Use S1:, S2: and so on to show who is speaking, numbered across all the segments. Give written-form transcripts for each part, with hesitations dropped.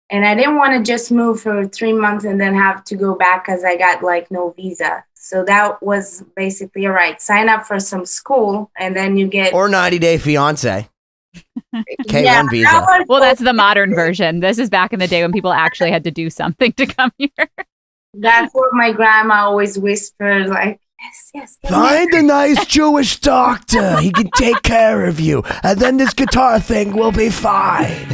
S1: And I didn't want to just move for 3 months and then have to go back because I got like no visa. So that was basically all right. Sign up for some school and then you get
S2: or 90-day fiance. K1
S1: yeah,
S2: visa.
S3: Well, that's the modern version. This is back in the day when people actually had to do something to come here.
S1: That's what my grandma always whispered, like, yes.
S2: Find a nice Jewish doctor. He can take care of you. And then this guitar thing will be fine.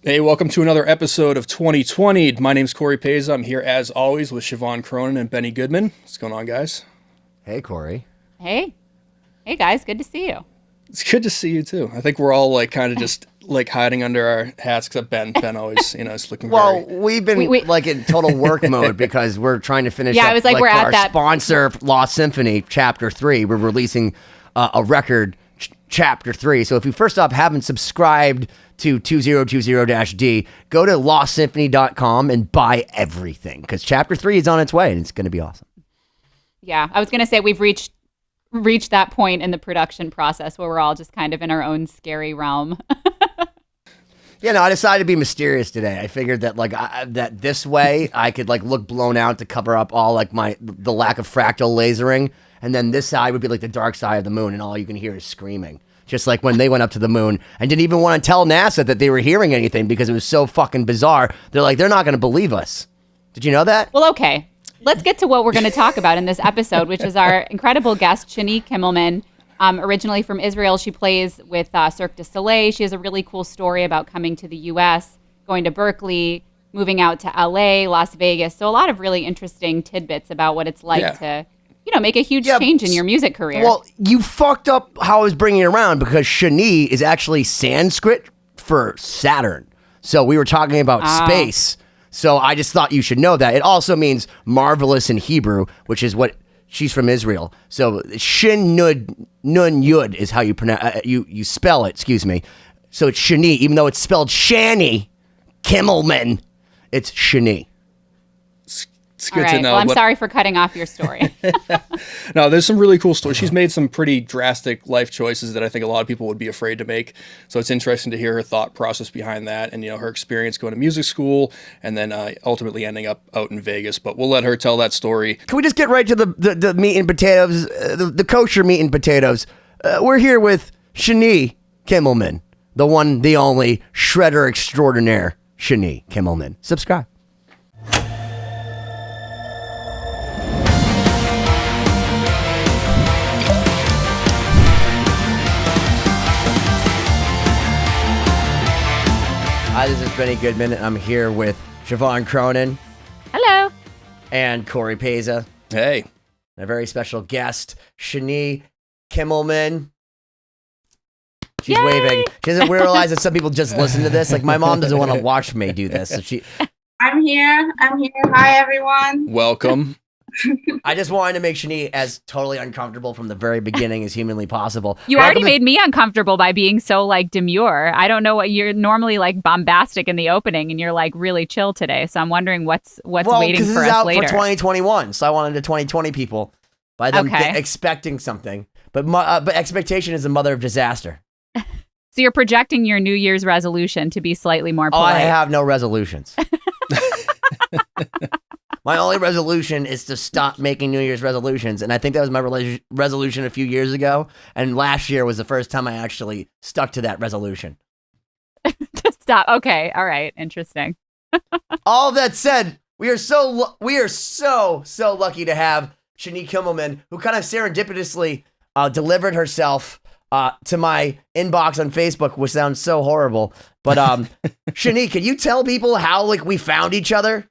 S4: Hey, welcome to another episode of 2020. My name's Cory Peza. I'm here as always with Siobhán Cronin and Benny Goodman. What's going on, guys?
S2: Hey, Cory.
S3: Hey guys, good to see you.
S4: It's good to see you too. I think we're all like kind of just like hiding under our hats, except Ben. Ben always, is looking
S2: Well,
S4: very...
S2: we've been like in total work mode because we're trying to finish up
S3: I was like we're
S2: for
S3: at
S2: our
S3: that
S2: sponsor, Lost Symphony, Chapter 3. We're releasing a record, Chapter 3. So if you first off haven't subscribed to 2020-D, go to lostsymphony.com and buy everything because Chapter 3 is on its way and it's going to be awesome.
S3: Yeah, I was going to say we've reached that point in the production process where we're all just kind of in our own scary realm.
S2: I decided to be mysterious today. I figured that that this way I could like look blown out to cover up all like the lack of fractal lasering, and then this side would be like the dark side of the moon, and all you can hear is screaming. Just like when they went up to the moon and didn't even want to tell NASA that they were hearing anything because it was so fucking bizarre. They're like, they're not going to believe us. Did you know that?
S3: Well, okay. Let's get to what we're going to talk about in this episode, which is our incredible guest, Shani Kimelman. Originally from Israel, she plays with Cirque du Soleil. She has a really cool story about coming to the U.S., going to Berkeley, moving out to L.A., Las Vegas. So a lot of really interesting tidbits about what it's like to, make a huge change in your music career.
S2: Well, you fucked up how I was bringing it around because Shani is actually Sanskrit for Saturn. So we were talking about space. So I just thought you should know that. It also means marvelous in Hebrew, which is what she's from Israel. So Shin Nun Yud is how you pronounce you spell it, excuse me. So it's Shani, even though it's spelled Shani Kimelman, it's Shani.
S4: It's good
S3: all right.
S4: to know.
S3: Well, I'm sorry for cutting off your story.
S4: No, there's some really cool stories. She's made some pretty drastic life choices that I think a lot of people would be afraid to make. So it's interesting to hear her thought process behind that and, her experience going to music school and then ultimately ending up out in Vegas. But we'll let her tell that story.
S2: Can we just get right to the meat and potatoes, the kosher meat and potatoes? We're here with Shani Kimelman, the one, the only shredder extraordinaire, Shani Kimelman. Subscribe. Hi, this is Benny Goodman, and I'm here with Siobhán Cronin.
S3: Hello.
S2: And Cory Peza.
S4: Hey.
S2: And a very special guest, Shani Kimelman. She's waving. She doesn't realize that some people just listen to this. Like, my mom doesn't want to watch me do this. So
S1: I'm here. Hi, everyone.
S4: Welcome.
S2: I just wanted to make Shani as totally uncomfortable from the very beginning as humanly possible.
S3: You already made me uncomfortable by being so like demure. I don't know what you're normally like bombastic in the opening and you're like really chill today. So I'm wondering what's waiting for us
S2: out
S3: later.
S2: For 2021. So I wanted the 2020 people by them expecting something. But expectation is the mother of disaster.
S3: So you're projecting your New Year's resolution to be slightly more polite.
S2: Oh, I have no resolutions. My only resolution is to stop making New Year's resolutions. And I think that was my resolution a few years ago. And last year was the first time I actually stuck to that resolution.
S3: To stop. Okay. All right. Interesting.
S2: All that said, we are so lucky to have Shani Kimelman, who kind of serendipitously delivered herself to my inbox on Facebook, which sounds so horrible. But Shani, can you tell people how we found each other?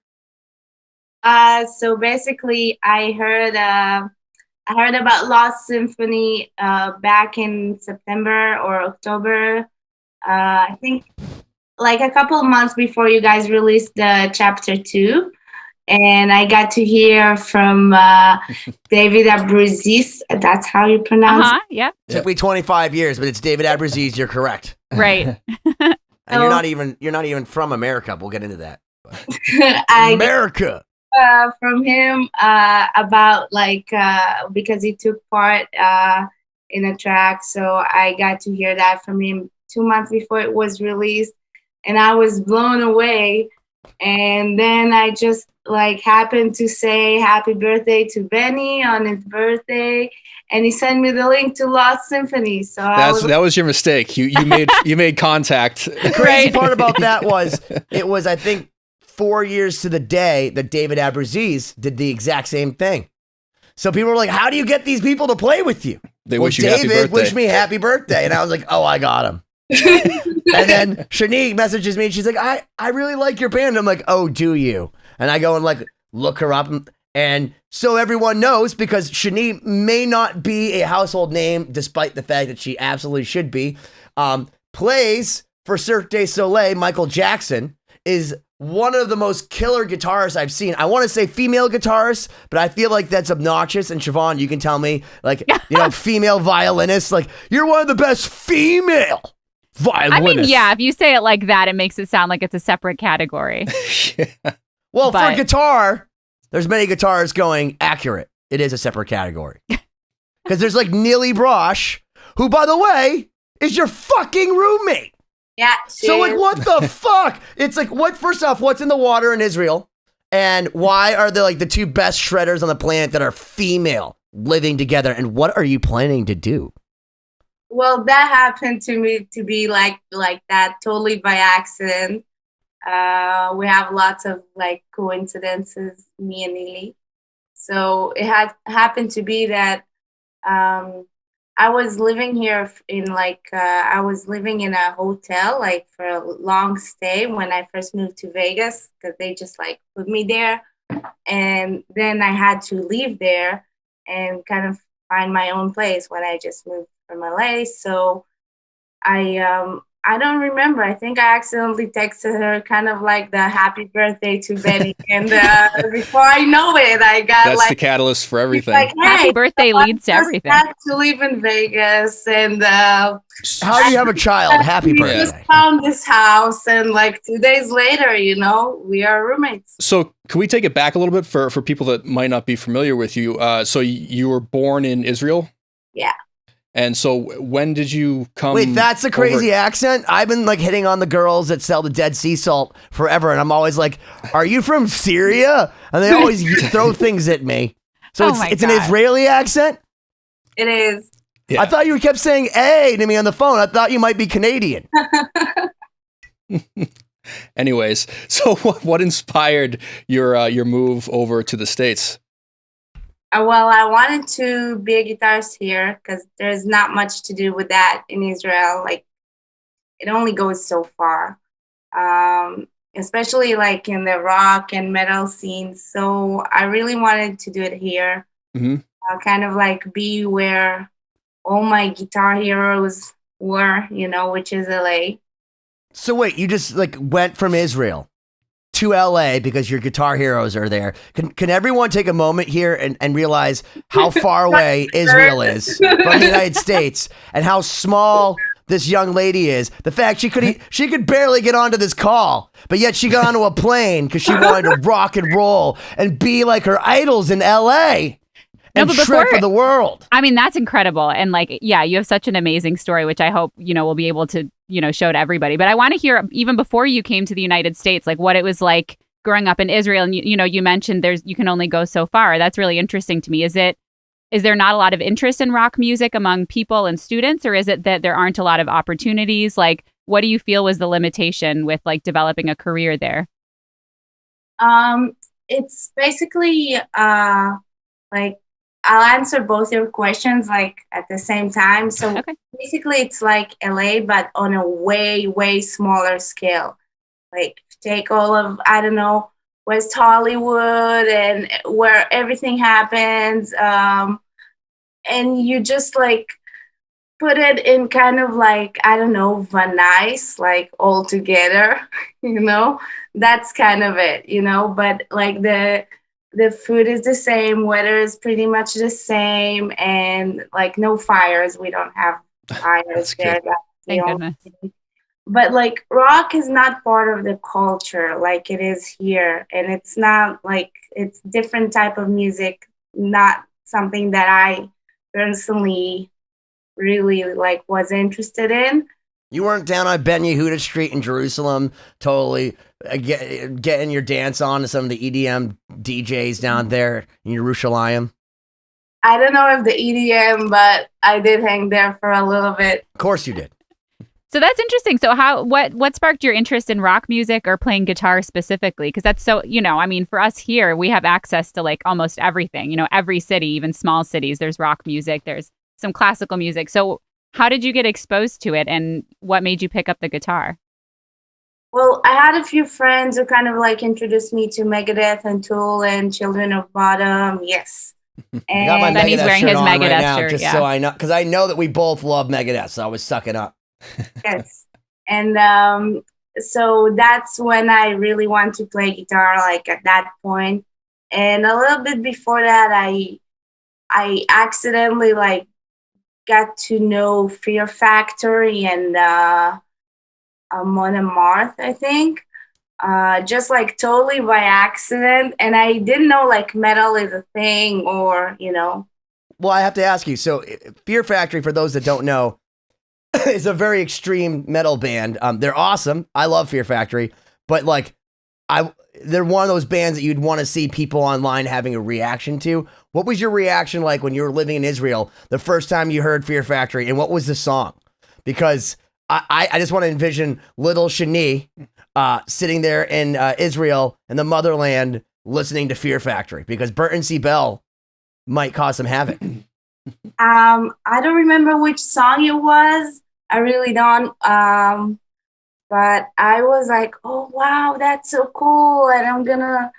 S1: So basically, I heard about Lost Symphony back in September or October. I think like a couple of months before you guys released the chapter 2. And I got to hear from David Ellefson. That's how you pronounce it?
S3: Yeah.
S2: Took me 25 years, but it's David Ellefson. You're correct.
S3: Right.
S2: And you're not even from America. We'll get into that. America.
S1: From him about because he took part in a track, so I got to hear that from him 2 months before it was released, and I was blown away. And then I just like happened to say happy birthday to Benny on his birthday, and he sent me the link to Lost Symphony. So
S4: that was your mistake. You made contact.
S2: The crazy part about that was it was, I think, 4 years to the day that David Ellefson did the exact same thing. So people were like, "How do you get these people to play with you?"
S4: They wish you happy birthday.
S2: David wished me happy birthday, and I was like, "Oh, I got him." And then Shani messages me and she's like, I really like your band. I'm like, "Oh, do you?" And I go and like look her up, and so everyone knows, because Shani may not be a household name despite the fact that she absolutely should be, plays for Cirque du Soleil. Michael Jackson is one of the most killer guitarists I've seen. I want to say female guitarist, but I feel like that's obnoxious. And Siobhán, you can tell me, like, female violinist, like, you're one of the best female violinists.
S3: I mean, yeah, if you say it like that, it makes it sound like it's a separate category.
S2: Well, for guitar, there's many guitars going accurate. It is a separate category. Because there's like Neely Brosh, who, by the way, is your fucking roommate.
S1: Yeah.
S2: So like, what the fuck? It's like, first off, what's in the water in Israel? And why are they like the two best shredders on the planet that are female living together? And what are you planning to do?
S1: Well, that happened to me to be like that totally by accident. We have lots of like coincidences, me and Neely. So it had happened to be that I was living here I was living in a hotel like for a long stay when I first moved to Vegas, because they just like put me there. And then I had to leave there and kind of find my own place when I just moved from LA. So I don't remember. I think I accidentally texted her kind of like the happy birthday to Benny. And before I know it, I got
S4: That's the catalyst for everything.
S1: Like, hey,
S3: happy birthday leads to everything.
S1: I had to live in Vegas, and
S2: how do you have a child? Happy birthday.
S1: Just found this house, and like 2 days later, we are roommates.
S4: So can we take it back a little bit for people that might not be familiar with you? So you were born in Israel?
S1: Yeah.
S4: And so when did you come?
S2: Wait, that's a crazy accent. I've been like hitting on the girls that sell the Dead Sea salt forever, and I'm always like, "Are you from Syria?" And they always throw things at me. So it's an Israeli accent?
S1: It is.
S2: Yeah. I thought you kept saying "hey" to me on the phone. I thought you might be Canadian.
S4: Anyways, so what inspired your move over to the States?
S1: Well, I wanted to be a guitarist here because there's not much to do with that in Israel. Like, it only goes so far, especially like in the rock and metal scene. So I really wanted to do it here, kind of like be where all my guitar heroes were, which is LA.
S2: So wait, you just like went from Israel to LA because your guitar heroes are there. Can everyone take a moment here and realize how far away Israel is from the United States and how small this young lady is? The fact she could barely get onto this call, but yet she got onto a plane because she wanted to rock and roll and be like her idols in LA. And shred for the world.
S3: I mean, that's incredible. And like, yeah, you have such an amazing story, which I hope, we'll be able to, show to everybody. But I want to hear, even before you came to the United States, like what it was like growing up in Israel. And, you mentioned you can only go so far. That's really interesting to me. Is there not a lot of interest in rock music among people and students, or is it that there aren't a lot of opportunities? Like, what do you feel was the limitation with like developing a career there?
S1: It's basically like, I'll answer both your questions like at the same time. So basically it's like LA, but on a way, way smaller scale. Like take all of, I don't know, West Hollywood and where everything happens. And you just like put it in kind of like, I don't know, Van Nuys, like all together, that's kind of it, but like the food is the same, weather is pretty much the same, and like no fires. We don't have fires there.
S3: Thank goodness.
S1: But like rock is not part of the culture like it is here, and it's not like, it's different type of music, not something that I personally really like was interested in.
S2: You weren't down on Ben Yehuda Street in Jerusalem, totally getting your dance on to some of the EDM DJs down there in Yerushalayim.
S1: I don't know if the EDM, but I did hang there for a little bit.
S2: Of course you did.
S3: So that's interesting. So what sparked your interest in rock music or playing guitar specifically? Because that's so, I mean, for us here, we have access to like almost everything. Every city, even small cities, there's rock music, there's some classical music. So how did you get exposed to it, and what made you pick up the guitar?
S1: Well, I had a few friends who kind of like introduced me to Megadeth and Tool and Children of Bodom. Yes.
S2: I got my
S3: then he's
S2: Megadeth
S3: wearing
S2: shirt
S3: his
S2: on
S3: Megadeth
S2: right now,
S3: shirt,
S2: just
S3: yeah.
S2: so I know, because I know that we both love Megadeth, so I was sucking up.
S1: Yes. And so that's when I really wanted to play guitar, like at that point. And a little bit before that, I accidentally like got to know Fear Factory and Mon Amarth, I think. Just like totally by accident. And I didn't know like metal is a thing or.
S2: Well, I have to ask you. So Fear Factory, for those that don't know, is a very extreme metal band. They're awesome. I love Fear Factory, but like they're one of those bands that you'd want to see people online having a reaction to. What was your reaction like when you were living in Israel the first time you heard Fear Factory, and what was the song? Because I just want to envision little Shani sitting there in Israel in the motherland listening to Fear Factory, because Burton C. Bell might cause some havoc.
S1: I don't remember which song it was. I really don't. But I was like, oh, wow, that's so cool. And I'm going to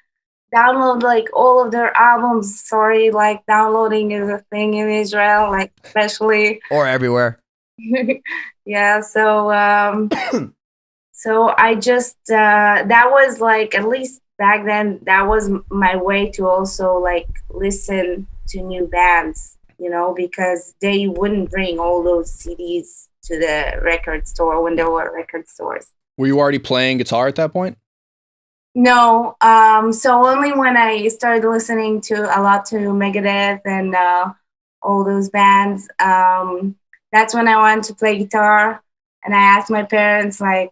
S1: download like all of their albums. Sorry, like downloading is a thing in Israel, like especially.
S2: Or everywhere.
S1: Yeah. So, so I just, that was like, at least back then, that was my way to also like listen to new bands, because they wouldn't bring all those CDs to the record store when there were record stores.
S4: Were you already playing guitar at that point?
S1: No. So only when I started listening to a lot to Megadeth and all those bands, that's when I wanted to play guitar. And I asked my parents, like,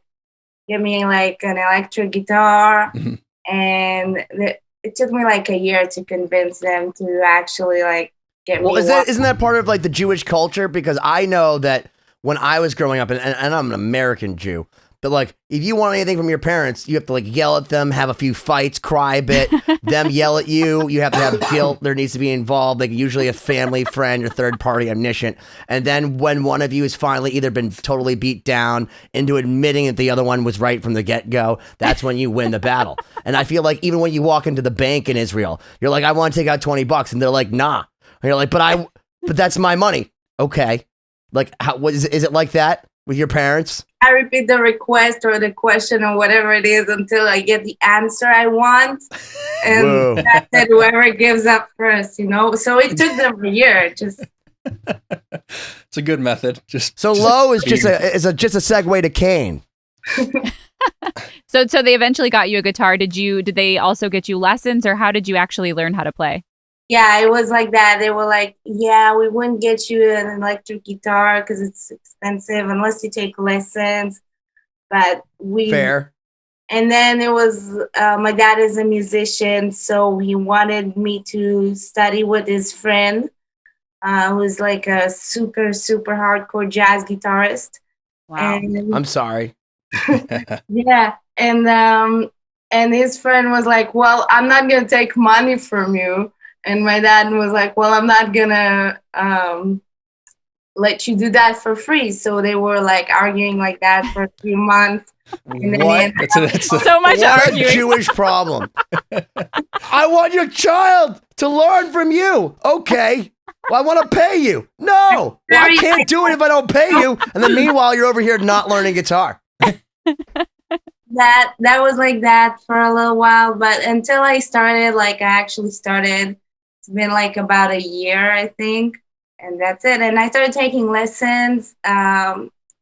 S1: give me like an electric guitar.
S4: Mm-hmm.
S1: And it took me like a year to convince them to actually like get me.
S2: Well, isn't that part of like the Jewish culture? Because I know that when I was growing up, and I'm an American Jew, but like if you want anything from your parents, you have to like yell at them, have a few fights, cry a bit, them yell at you. You have to have guilt. There needs to be involved, like usually a family friend or third party omniscient. And then when one of you has finally either been totally beat down into admitting that the other one was right from the get-go, that's when you win the battle. And I feel like even when you walk into the bank in Israel, you're like, I want to take out $20, and they're like, nah. And you're like, but that's my money. Okay. Like, is it like that with your parents?
S1: I repeat the request or the question or whatever it is until I get the answer I want. And that's it, whoever gives up first, So it took them a year. It's
S4: a good method.
S2: Low is just a segue to Cain.
S3: So they eventually got you a guitar. Did they also get you lessons, or how did you actually learn how to play?
S1: Yeah, it was like that. They were like, yeah, we wouldn't get you an electric guitar because it's expensive unless you take lessons. But
S2: Fair.
S1: And then it was, my dad is a musician, so he wanted me to study with his friend, who's like a super, super hardcore jazz guitarist.
S3: Wow.
S1: And,
S2: I'm sorry.
S1: yeah. And his friend was like, well, I'm not going to take money from you. And my dad was like, well, I'm not going to let you do that for free. So they were like arguing like that for a few months. And
S2: what?
S4: That's
S3: so much
S2: what
S3: arguing.
S2: A Jewish problem. I want your child to learn from you. Okay. Well, I want to pay you. No. Well, I can't do it if I don't pay you. And then meanwhile, you're over here not learning guitar.
S1: That was like that for a little while. But until I started, like I actually started, it's been like about a year, I think. And that's it. And I started taking lessons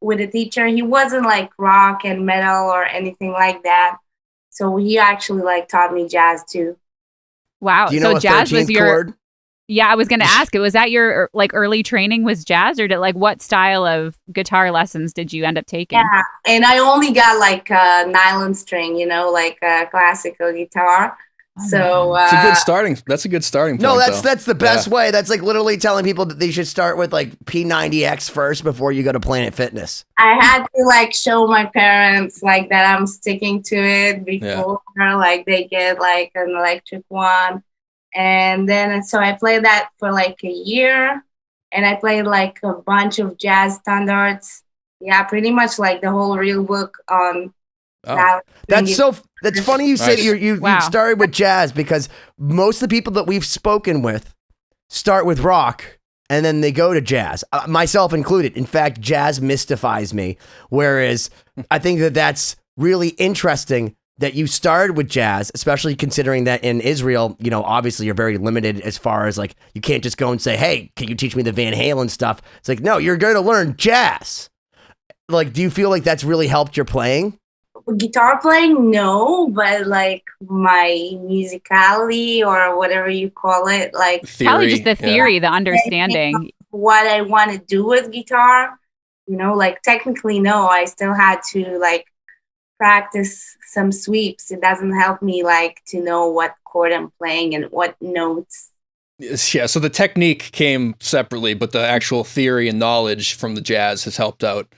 S1: with a teacher. He wasn't like rock and metal or anything like that. So he actually like taught me jazz too.
S3: Wow.
S2: Do you know
S3: so
S2: a
S3: jazz
S2: 13th
S3: was your
S2: chord?
S3: Yeah, I was going to ask, was that your like early training was jazz, or what style of guitar lessons did you end up taking?
S1: Yeah, and I only got like a nylon string, like a classical guitar. So
S4: it's a good starting. That's a good starting point.
S2: No, that's the best way. That's like literally telling people that they should start with like P90X first before you go to Planet Fitness.
S1: I had to like show my parents like that I'm sticking to it before like they get like an electric one. And then so I played that for like a year, and I played like a bunch of jazz standards. Yeah, pretty much like the whole real book on.
S2: That's funny you say you started with jazz, because most of the people that we've spoken with start with rock and then they go to jazz, myself included. In fact, jazz mystifies me, whereas I think that's really interesting that you started with jazz, especially considering that in Israel, obviously you're very limited as far as like, you can't just go and say, hey, can you teach me the Van Halen stuff? It's like, no, you're going to learn jazz. Like, do you feel like that's really helped your playing?
S1: Guitar playing, no, but like my musicality or whatever you call it, like
S4: theory,
S3: probably just the theory, the understanding.
S1: What I want to do with guitar, like technically, no, I still had to like practice some sweeps. It doesn't help me like to know what chord I'm playing and what notes.
S4: Yeah, so the technique came separately, but the actual theory and knowledge from the jazz has helped out.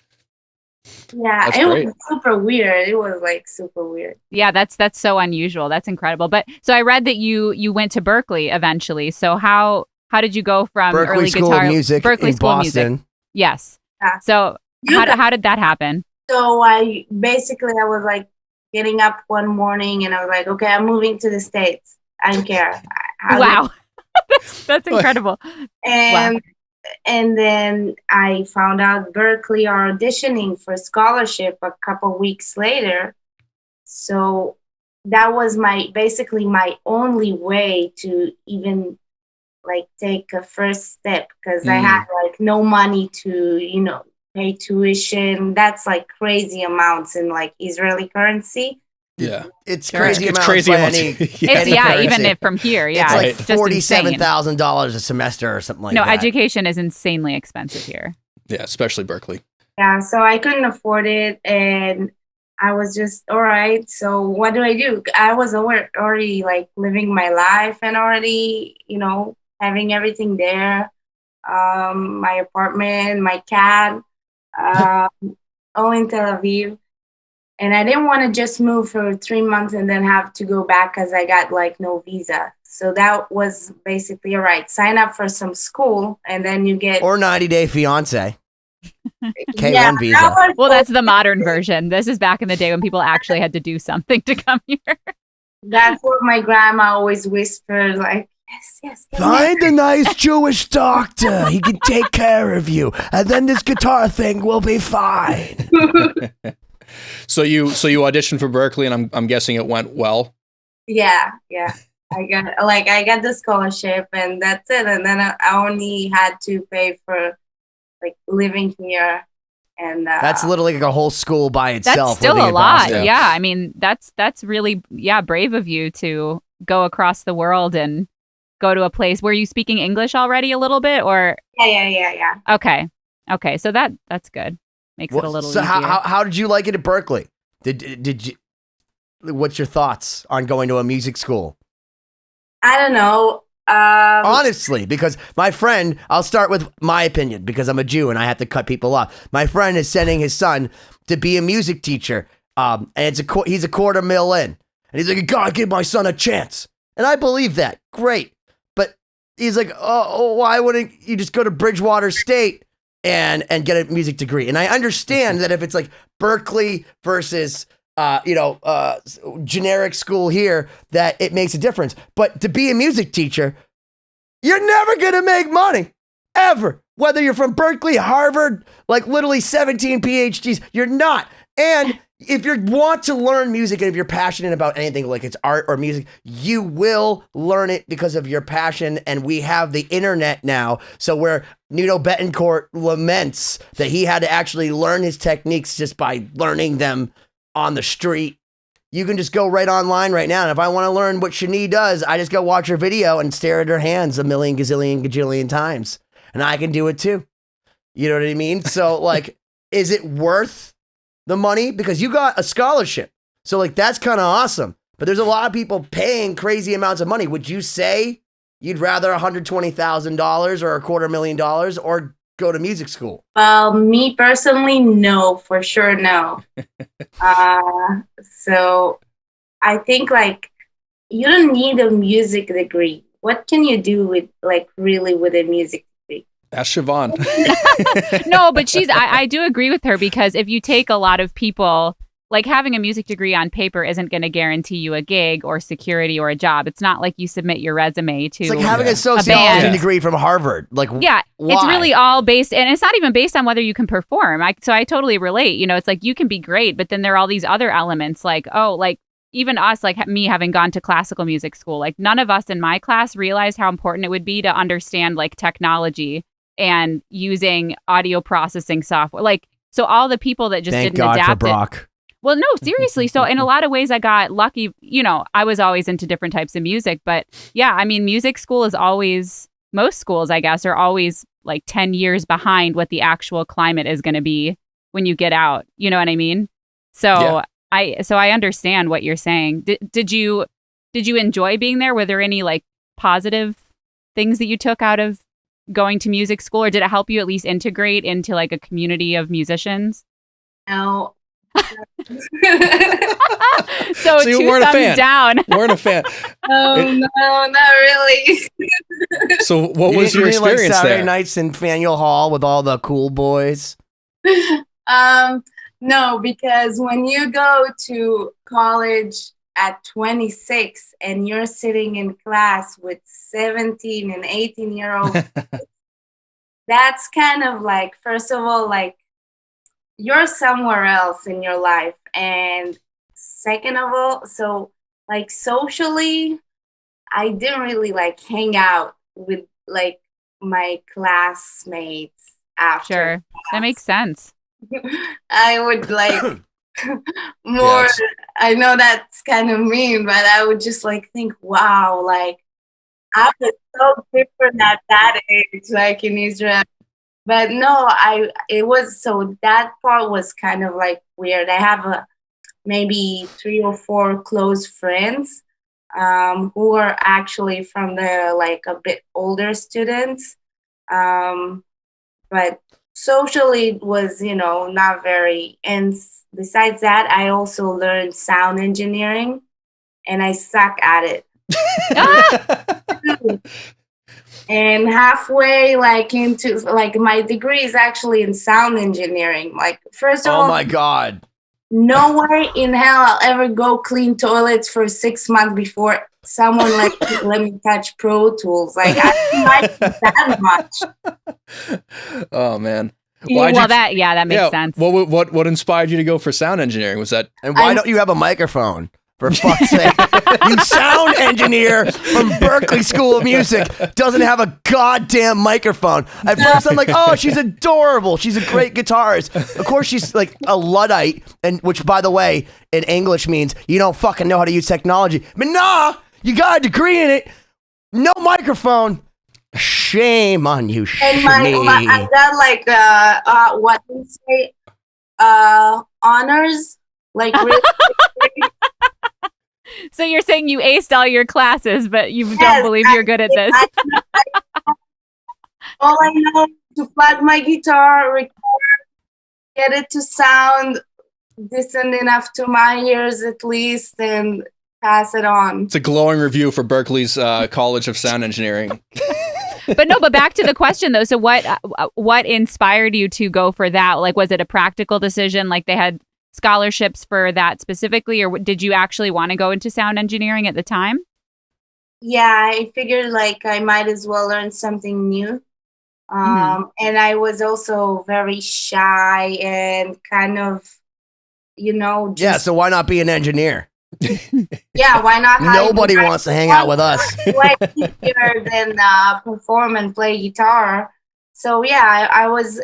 S1: Yeah,
S4: that's
S1: it
S4: great.
S1: was super weird. It was like super weird.
S3: Yeah, that's so unusual. That's incredible. But so I read that you went to Berkeley eventually. So how did you go from
S2: Berklee
S3: early
S2: School
S3: guitar
S2: of Music
S3: Berklee
S2: in
S3: School of
S2: Boston?
S3: Music? Yes.
S1: Yeah.
S3: So how did that happen?
S1: So I was like getting up one morning and I was like, okay, I'm moving to the States. I don't care.
S3: Wow. that's incredible.
S1: And then I found out Berkeley are auditioning for scholarship a couple weeks later. So that was basically my only way to even like take a first step, because I had like no money to, pay tuition. That's like crazy amounts in like Israeli currency.
S4: Yeah,
S2: it's
S3: sure.
S2: crazy.
S4: It's
S2: amounts
S4: crazy
S2: by
S4: amounts.
S3: Even if from here, yeah,
S2: it's like $47,000 a semester or something like that.
S3: No, education is insanely expensive here.
S4: Yeah, especially Berkeley.
S1: Yeah, so I couldn't afford it, and I was just all right. So what do I do? I was already like living my life and already, having everything there, my apartment, my cat, all in Tel Aviv. And I didn't want to just move for 3 months and then have to go back because I got like no visa. So that was basically all right. Sign up for some school and then you get...
S2: Or 90-day fiance. K1 visa.
S3: Well, that's the modern version. This is back in the day when people actually had to do something to come here.
S1: That's what my grandma always whispered, like, yes.
S2: Find a nice Jewish doctor. He can take care of you. And then this guitar thing will be fine.
S4: So you auditioned for Berkeley, and I'm guessing it went well.
S1: Yeah. I got the scholarship, and that's it. And then I only had to pay for like living here, and
S2: that's literally like a whole school by itself.
S3: That's still a lot.
S2: Yeah.
S3: Yeah, I mean that's really brave of you to go across the world and go to a place. Were you speaking English already a little bit, or?
S1: Yeah.
S3: Okay, so that's good. Makes it a little easier.
S2: How did you like it at Berkeley? Did you? What's your thoughts on going to a music school?
S1: I don't know.
S2: Honestly, because my friend, I'll start with my opinion because I'm a Jew and I have to cut people off. My friend is sending his son to be a music teacher, and he's $250,000 in, and he's like, "You gotta give my son a chance," and I believe that. Great, but he's like, "Oh, why wouldn't you just go to Bridgewater State and get a music degree?" And I understand that if it's like Berkeley versus generic school here, that it makes a difference. But to be a music teacher, you're never going to make money, ever. Whether you're from Berkeley, Harvard, like literally 17 PhDs, you're not. And if you want to learn music and if you're passionate about anything, like it's art or music, you will learn it because of your passion. And we have the internet now. So where Nino Betancourt laments that he had to actually learn his techniques just by learning them on the street. you can just go right online right now. And if I want to learn what Shani does, I just go watch her video and stare at her hands a million, gazillion, gajillion times. And I can do it too. You know what I mean? So like, is it worth the money? Because you got a scholarship. So like, that's kind of awesome. But there's a lot of people paying crazy amounts of money. Would you say you'd rather $120,000 or $250,000 or go to music school?
S1: Well, me personally, no, for sure, no. So I think like you don't need a music degree. What can you do with like really with a music degree?
S4: Ask Siobhán.
S3: No, but I do agree with her, because if you take a lot of people, like having a music degree on paper isn't going to guarantee you a gig or security or a job. It's not like you submit your resume to.
S2: It's like having a sociology degree from Harvard. Like,
S3: yeah,
S2: why?
S3: It's really all based, and it's not even based on whether you can perform. So I totally relate. You know, it's like you can be great, but then there are all these other elements, like even us, like me having gone to classical music school, like none of us in my class realized how important it would be to understand like technology and using audio processing software. Like, so all the people that just
S2: Thank
S3: didn't
S2: God
S3: adapt
S2: for
S3: it.
S2: Brock.
S3: Well, no, seriously. So in a lot of ways, I got lucky. You know, I was always into different types of music. But yeah, I mean, music school is always, most schools, I guess, are always like 10 years behind what the actual climate is going to be when you get out. You know what I mean? So I understand what you're saying. Did you enjoy being there? Were there any like positive things that you took out of going to music school, or did it help you at least integrate into like a community of musicians?
S1: No.
S3: So
S4: you
S3: two
S4: weren't a
S3: thumbs
S4: fan.
S3: down.
S4: Weren't a fan.
S1: No, not really.
S4: So what was your
S2: You didn't like
S4: experience
S2: Saturday
S4: there?
S2: nights in Faneuil Hall with all the cool boys?
S1: No, because when you go to college at 26 and you're sitting in class with 17 and 18-year-olds, that's kind of like, first of all, like you're somewhere else in your life. And second of all, so like socially, I didn't really like hang out with like my classmates after.
S3: Sure, that makes sense.
S1: I would like more.
S4: Yes.
S1: I know that's kind of mean, but I would just like think, wow, like I was so different at that age, like in Israel. But no, it was, so that part was kind of like weird. I have maybe 3 or 4 close friends who are actually from the like a bit older students. But socially it was, not very. And besides that, I also learned sound engineering and I suck at it. And halfway like into like my degree is actually in sound engineering. Like first of all,
S2: Oh my God.
S1: no way in hell I'll ever go clean toilets for 6 months before someone let me touch Pro Tools. Like I don't like it that much.
S4: Oh man.
S3: That makes sense.
S4: What inspired you to go for sound engineering? Was that?
S2: And why don't you have a microphone? For fuck's sake. You sound engineer from Berklee School of Music doesn't have a goddamn microphone. At first I'm like, oh, she's adorable. She's a great guitarist. Of course she's like a Luddite, and which by the way, in English means you don't fucking know how to use technology. But nah, you got a degree in it. No microphone. Shame on you,
S1: And I got like what do you say? Honors. Like really.
S3: So you're saying you aced all your classes, but you don't believe you're good at this.
S1: All I know is to plug my guitar, record, get it to sound decent enough to my ears at least, and pass it on.
S4: It's a glowing review for Berkeley's College of Sound Engineering.
S3: But back to the question though. So what inspired you to go for that? Like, was it a practical decision? Like they had scholarships for that specifically, or did you actually want to go into sound engineering at the time?
S1: Yeah, I figured like I might as well learn something new. And I was also very shy and kind of,
S2: yeah, so why not be an engineer?
S1: Yeah, why not?
S2: Nobody wants to hang out with us.
S1: Way easier than perform and play guitar. So yeah,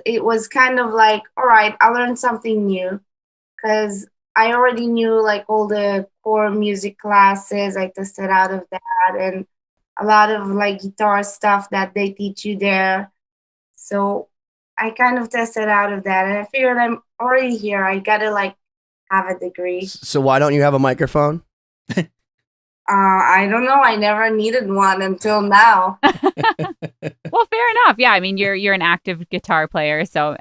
S1: it was kind of like, all right, I'll learn something new. Because I already knew like all the core music classes. I tested out of that, and a lot of like guitar stuff that they teach you there. So I kind of tested out of that, and I figured I'm already here. I gotta like have a degree.
S2: So why don't you have a microphone?
S1: I don't know. I never needed one until now.
S3: Well, fair enough. Yeah, I mean, you're an active guitar player, so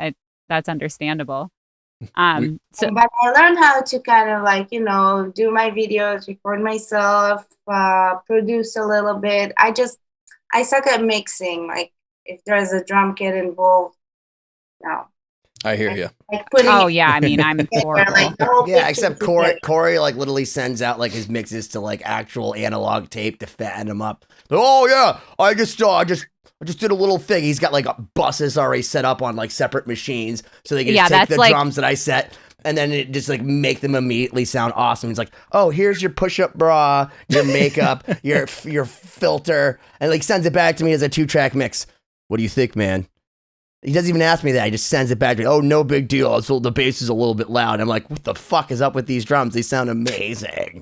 S3: that's understandable.
S1: But I learned how to kind of like, do my videos, record myself, produce a little bit. I suck at mixing. Like if there's a drum kit involved, no.
S4: I hear you.
S1: Like
S3: yeah. I mean, I'm horrible.
S2: Yeah, except Cory like literally sends out like his mixes to like actual analog tape to fatten him up. But, oh yeah, I just did a little thing. He's got like buses already set up on like separate machines, so they can just take the drums that I set and then it just like make them immediately sound awesome. He's like, oh, here's your push-up bra, your makeup, your filter, and like sends it back to me as a 2-track mix. What do you think, man? He doesn't even ask me that. He just sends it back to me. Oh, no big deal. So the bass is a little bit loud. I'm like, what the fuck is up with these drums? They sound amazing.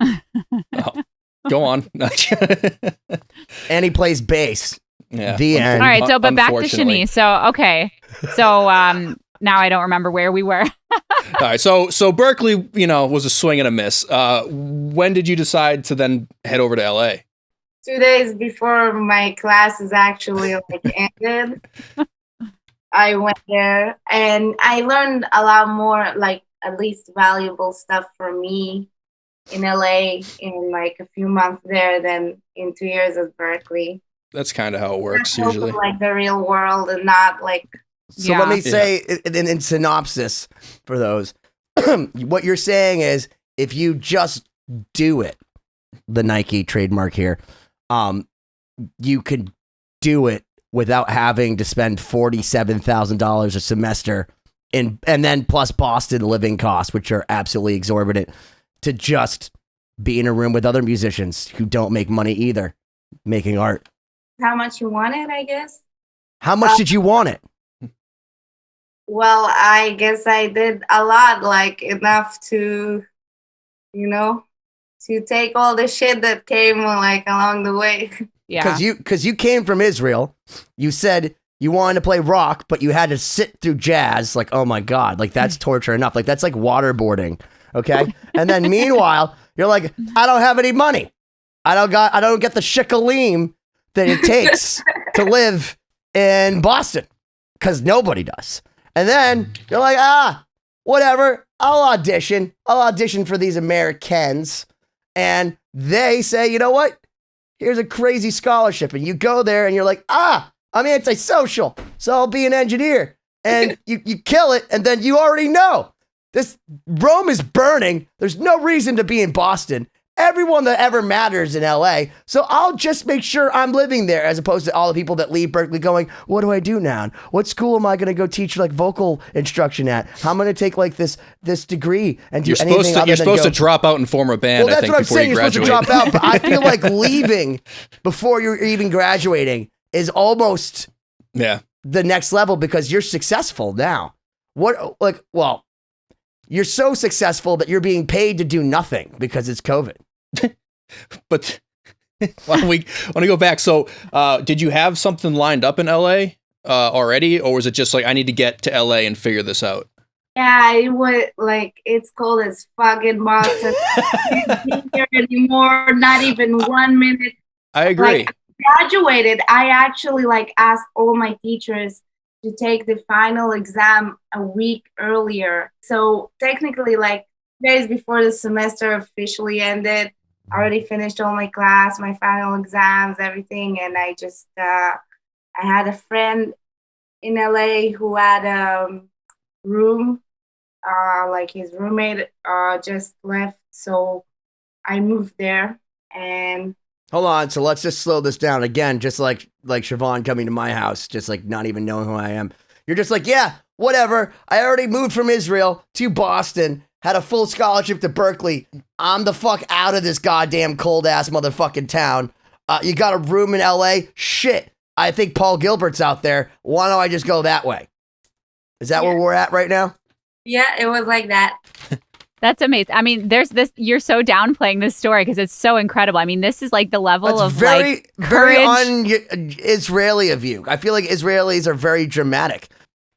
S4: Oh, go on.
S2: And he plays bass.
S4: Yeah.
S2: The end.
S3: All right. So, but back to Shani. So, okay. So, now I don't remember where we were.
S4: All right. So Berkeley, was a swing and a miss. When did you decide to then head over to LA?
S1: 2 days before my classes actually like ended. I went there and I learned a lot more, like at least valuable stuff for me in LA in like a few months there than in 2 years at Berkeley.
S4: That's kind of how it works
S1: That's
S4: usually.
S1: Like the real world and not like.
S2: So let me say in synopsis for those, what you're saying is if you just do it, the Nike trademark here, you could do it without having to spend $47,000 a semester and then plus Boston living costs, which are absolutely exorbitant, to just be in a room with other musicians who don't make money either, making art.
S1: How much you want it, I guess.
S2: How much did you want it?
S1: Well, I guess I did a lot, like enough to, to take all the shit that came like along the way.
S3: Yeah.
S2: Because you came from Israel. You said you wanted to play rock, but you had to sit through jazz. Like, oh my God, like that's torture enough. Like that's like waterboarding. Okay. And then meanwhile, you're like, I don't have any money. I don't get the shikalim that it takes to live in Boston because nobody does. And then you're like, whatever. I'll audition for these Americans. And they say, you know what? Here's a crazy scholarship. And you go there and you're like, I'm antisocial, so I'll be an engineer. And you kill it. And then you already know this Rome is burning. There's no reason to be in Boston. Everyone that ever matters in LA. So I'll just make sure I'm living there as opposed to all the people that leave Berkeley going, what do I do now? What school am I going to go teach like vocal instruction at? How am I going to take like this degree and do anything other than
S4: You're supposed to drop out and form a band,
S2: well, that's what I'm saying. You're supposed to drop out. But I feel like leaving before you're even graduating is almost the next level because you're successful now. You're so successful that you're being paid to do nothing because it's COVID.
S4: But why don't we go back? So, did you have something lined up in LA already, or was it just like I need to get to LA and figure this out?
S1: Yeah, it was like it's cold as fucking Boston. I can't be here anymore. Not even 1 minute.
S4: I agree.
S1: Like, I graduated. I actually like asked all my teachers to take the final exam a week earlier. So technically, like days before the semester officially ended, I already finished all my class, my final exams, everything, and I just I had a friend in LA who had a room, like his roommate just left, so I moved there. And
S2: hold on, so let's just slow this down again, just like Siobhán coming to my house, just like not even knowing who I am. You're just like, yeah, whatever. I already moved from Israel to Boston, had a full scholarship to Berkeley. I'm the fuck out of this goddamn cold ass motherfucking town. You got a room in LA? Shit. I think Paul Gilbert's out there. Why don't I just go that way? Is that where we're at right now?
S1: Yeah, it was like that.
S3: That's amazing. I mean, there's this, you're so downplaying this story because it's so incredible. I mean, this is like the level of
S2: very,
S3: like courage.
S2: very un-Israeli of you. I feel like Israelis are very dramatic.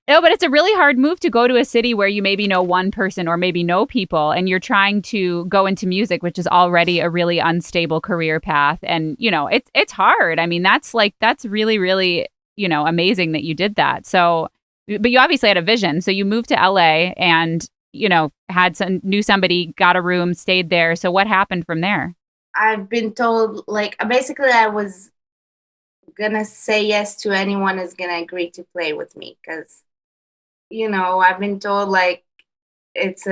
S3: No, but it's a really hard move to go to a city where you maybe know one person or maybe know people, and you're trying to go into music, which is already a really unstable career path. And, you know, it's hard. I mean, that's really, really, you know, amazing that you did that. So, but you obviously had a vision. So you moved to LA and, you know, knew somebody, got a room, stayed there. So what happened from there?
S1: I've been told, like, basically I was gonna say yes to anyone who's gonna agree to play with me, because, you know, I've been told like it's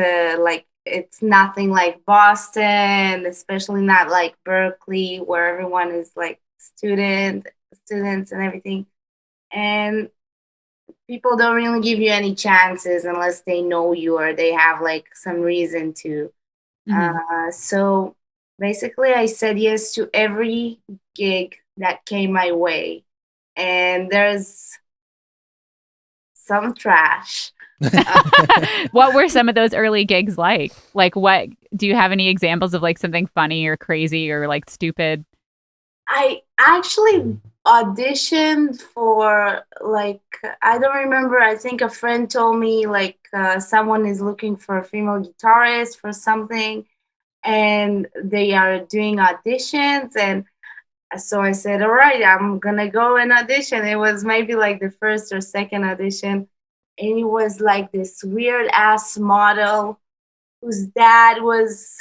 S1: nothing like Boston, especially not like Berkeley, where everyone is like students and everything, and people don't really give you any chances unless they know you or they have like some reason to. So basically I said yes to every gig that came my way, and there's some trash.
S3: What were some of those early gigs like? Like, what do you have any examples of, like something funny or crazy or like stupid?
S1: I actually auditioned for, like, I don't remember. I think a friend told me like someone is looking for a female guitarist for something, and they are doing auditions. And so I said, all right, I'm gonna go and audition. It was maybe like the first or second audition, and it was like this weird ass model whose dad was,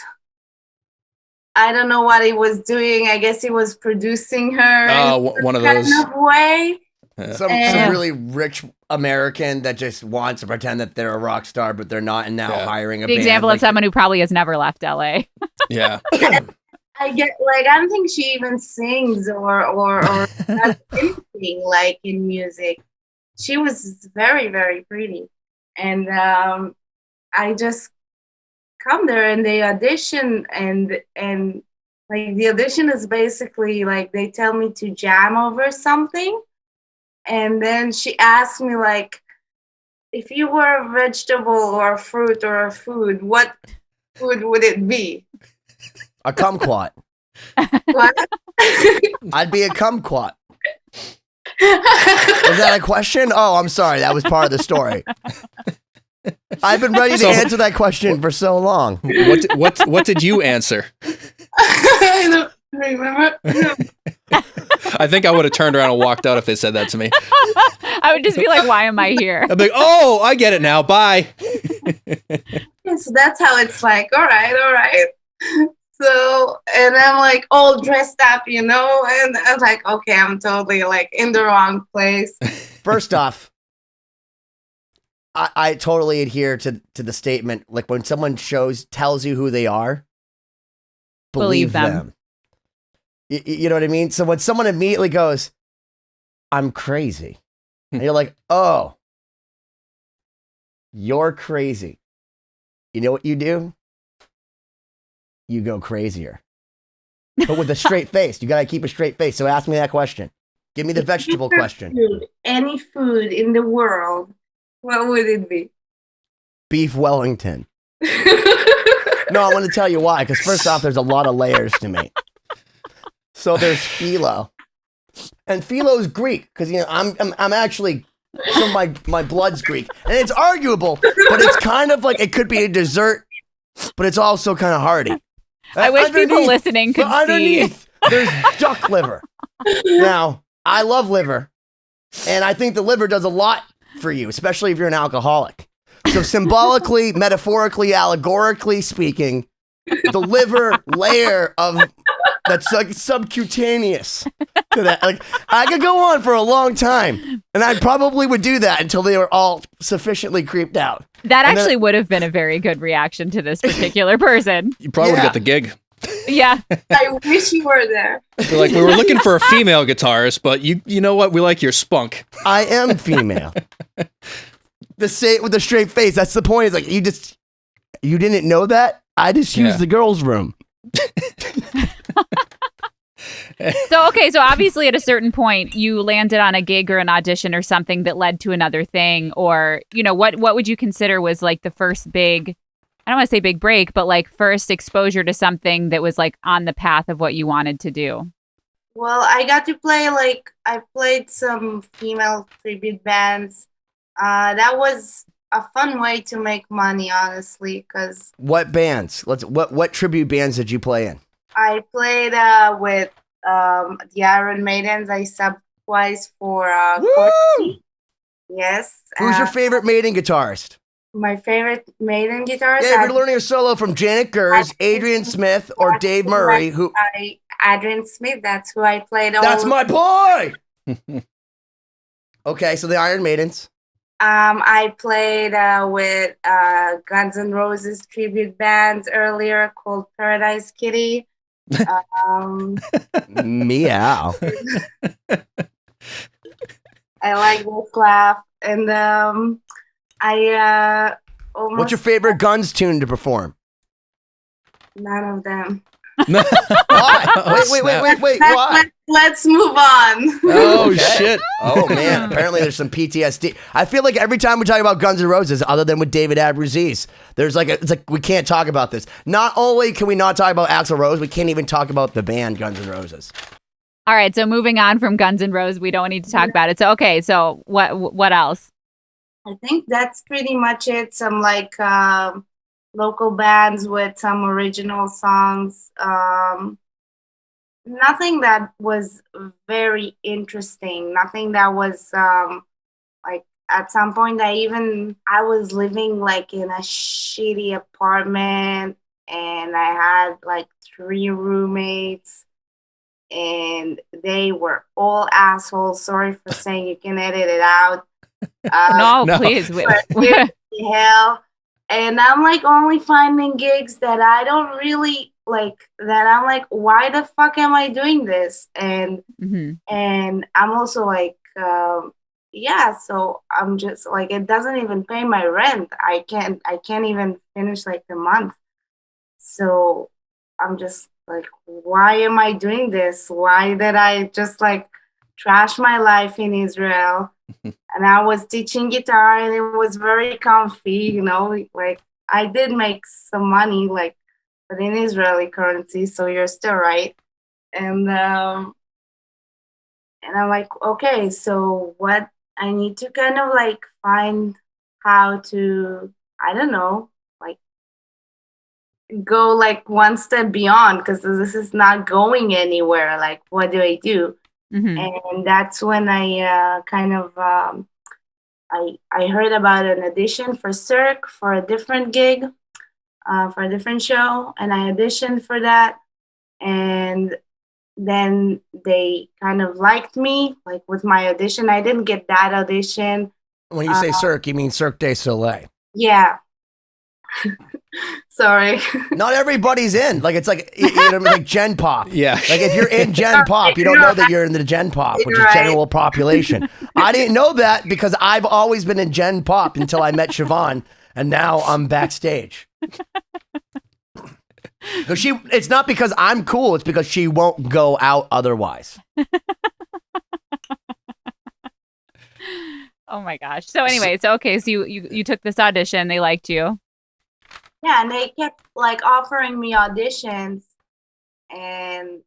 S1: I don't know what he was doing. I guess he was producing her.
S4: One of those.
S1: Kind of way.
S2: Some really rich American that just wants to pretend that they're a rock star, but they're not, and now hiring a
S3: The
S2: band.
S3: example of someone who probably has never left LA.
S4: Yeah.
S1: I get, like, I don't think she even sings or does anything like in music. She was very, very pretty. And I just come there and they audition, and like the audition is basically like they tell me to jam over something, and then she asked me like, if you were a vegetable or a fruit or a food, what food would it be?
S2: A kumquat.
S1: What?
S2: I'd be a kumquat. Was that a question? Oh, I'm sorry. That was part of the story. I've been ready to answer that question for so long.
S4: What did you answer?
S1: I don't remember.
S4: I think I would have turned around and walked out if they said that to me.
S3: I would just be like, why am I here?
S4: I'd be like, oh, I get it now. Bye.
S1: So that's how it's like, all right. So, and I'm like all dressed up, you know, and I'm like, okay, I'm totally like in the wrong place.
S2: First off, I totally adhere to the statement, like when someone tells you who they are, believe them. You know what I mean? So when someone immediately goes, I'm crazy, and you're like, oh, you're crazy. You know what you do? You go crazier. But with a straight face. You got to keep a straight face. So ask me that question. Give me the vegetable question.
S1: Any food in the world, what would it be?
S2: Beef Wellington. No, I want to tell you why. Because first off, there's a lot of layers to me. So there's philo. And philo's Greek. Because, you know, I'm actually... So my blood's Greek. And it's arguable. But it's kind of like it could be a dessert. But it's also kind of hearty.
S3: I wish people listening could
S2: underneath, there's duck liver. Now, I love liver, and I think the liver does a lot for you, especially if you're an alcoholic. So symbolically, metaphorically, allegorically speaking, the liver layer of that's like subcutaneous to that. Like, I could go on for a long time, and I probably would do that until they were all sufficiently creeped out.
S3: That actually would have been a very good reaction to this particular person.
S4: You probably would have got the gig.
S3: Yeah.
S1: I wish you were there.
S4: They're like, we were looking for a female guitarist, but you know what? We like your spunk.
S2: I am female. Say it with a straight face. That's the point. It's like, you didn't know that? I just used the girls' room.
S3: So obviously at a certain point you landed on a gig or an audition or something that led to another thing, or, you know, what would you consider was like the first big I don't want to say big break, but like first exposure to something that was like on the path of what you wanted to do?
S1: Well, I got to play, like, I played some female tribute bands. That was a fun way to make money, honestly, because
S2: What bands? What tribute bands did you play in?
S1: I played with the Iron Maidens. I subbed twice for Cory. Yes.
S2: Who's your favorite Maiden guitarist?
S1: My favorite Maiden guitarist?
S2: Yeah, if you're learning a solo from Janet Gers, Adrian Smith, or Dave Murray, who...
S1: Adrian Smith, that's who I played.
S2: That's my boy! Okay, so the Iron Maidens.
S1: I played with Guns N' Roses tribute bands earlier called Paradise Kitty.
S2: Meow.
S1: I like this laugh. And I almost...
S2: What's your favorite Guns tune to perform?
S1: None of them.
S2: Why? Wait. Why?
S1: Let's move on.
S4: Oh, shit.
S2: Oh, man. Apparently there's some PTSD. I feel like every time we talk about Guns N' Roses, other than with David Abruzes, there's like, it's like we can't talk about this. Not only can we not talk about Axl Rose, we can't even talk about the band Guns N' Roses.
S3: All right, so moving on from Guns N' Roses, we don't need to talk about it. So, okay, so what else?
S1: I think that's pretty much it. Some like local bands with some original songs. Nothing that was very interesting. Nothing that was like at some point I was living like in a shitty apartment and I had like 3 roommates and they were all assholes. Sorry for saying, you can edit it out.
S3: No, please.
S1: Hell. And I'm like only finding gigs that I don't really like, that I'm like, why the fuck am I doing this? And and I'm also like, yeah, so I'm just like, it doesn't even pay my rent. I can't even finish like the month. So I'm just like, why am I doing this? Why did I just like trash my life in Israel? And I was teaching guitar and it was very comfy, you know, like I did make some money, like, but in Israeli currency, so you're still right. And I'm like, okay, so what I need to kind of like find how to, I don't know, like go like one step beyond, because this is not going anywhere. Like, what do I do? And that's when I kind of I heard about an audition for Cirque for a different gig, for a different show, and I auditioned for that. And then they kind of liked me, like with my audition. I didn't get that audition.
S2: When you say Cirque, you mean Cirque du Soleil.
S1: Yeah. Sorry.
S2: Not everybody's in. Like, it's like, you know, like Gen Pop.
S4: Yeah.
S2: Like, if you're in Gen Pop, you don't know that you're in the Gen Pop, which is general population. I didn't know that because I've always been in Gen Pop until I met Siobhán, and now I'm backstage. It's not because I'm cool, it's because she won't go out otherwise.
S3: Oh my gosh. So anyway, so you took this audition, they liked you.
S1: Yeah, and they kept like offering me auditions and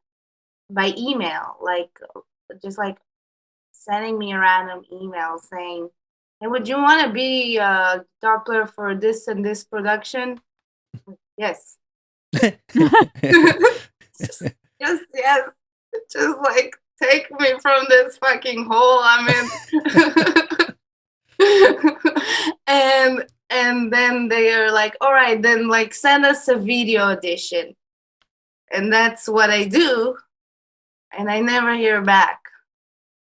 S1: by email, like just like sending me a random email saying, hey, would you want to be a guitar player for this and this production? Yes. Yes. Just like take me from this fucking hole I'm in. And then they are like, all right, then like send us a video audition. And that's what I do. And I never hear back.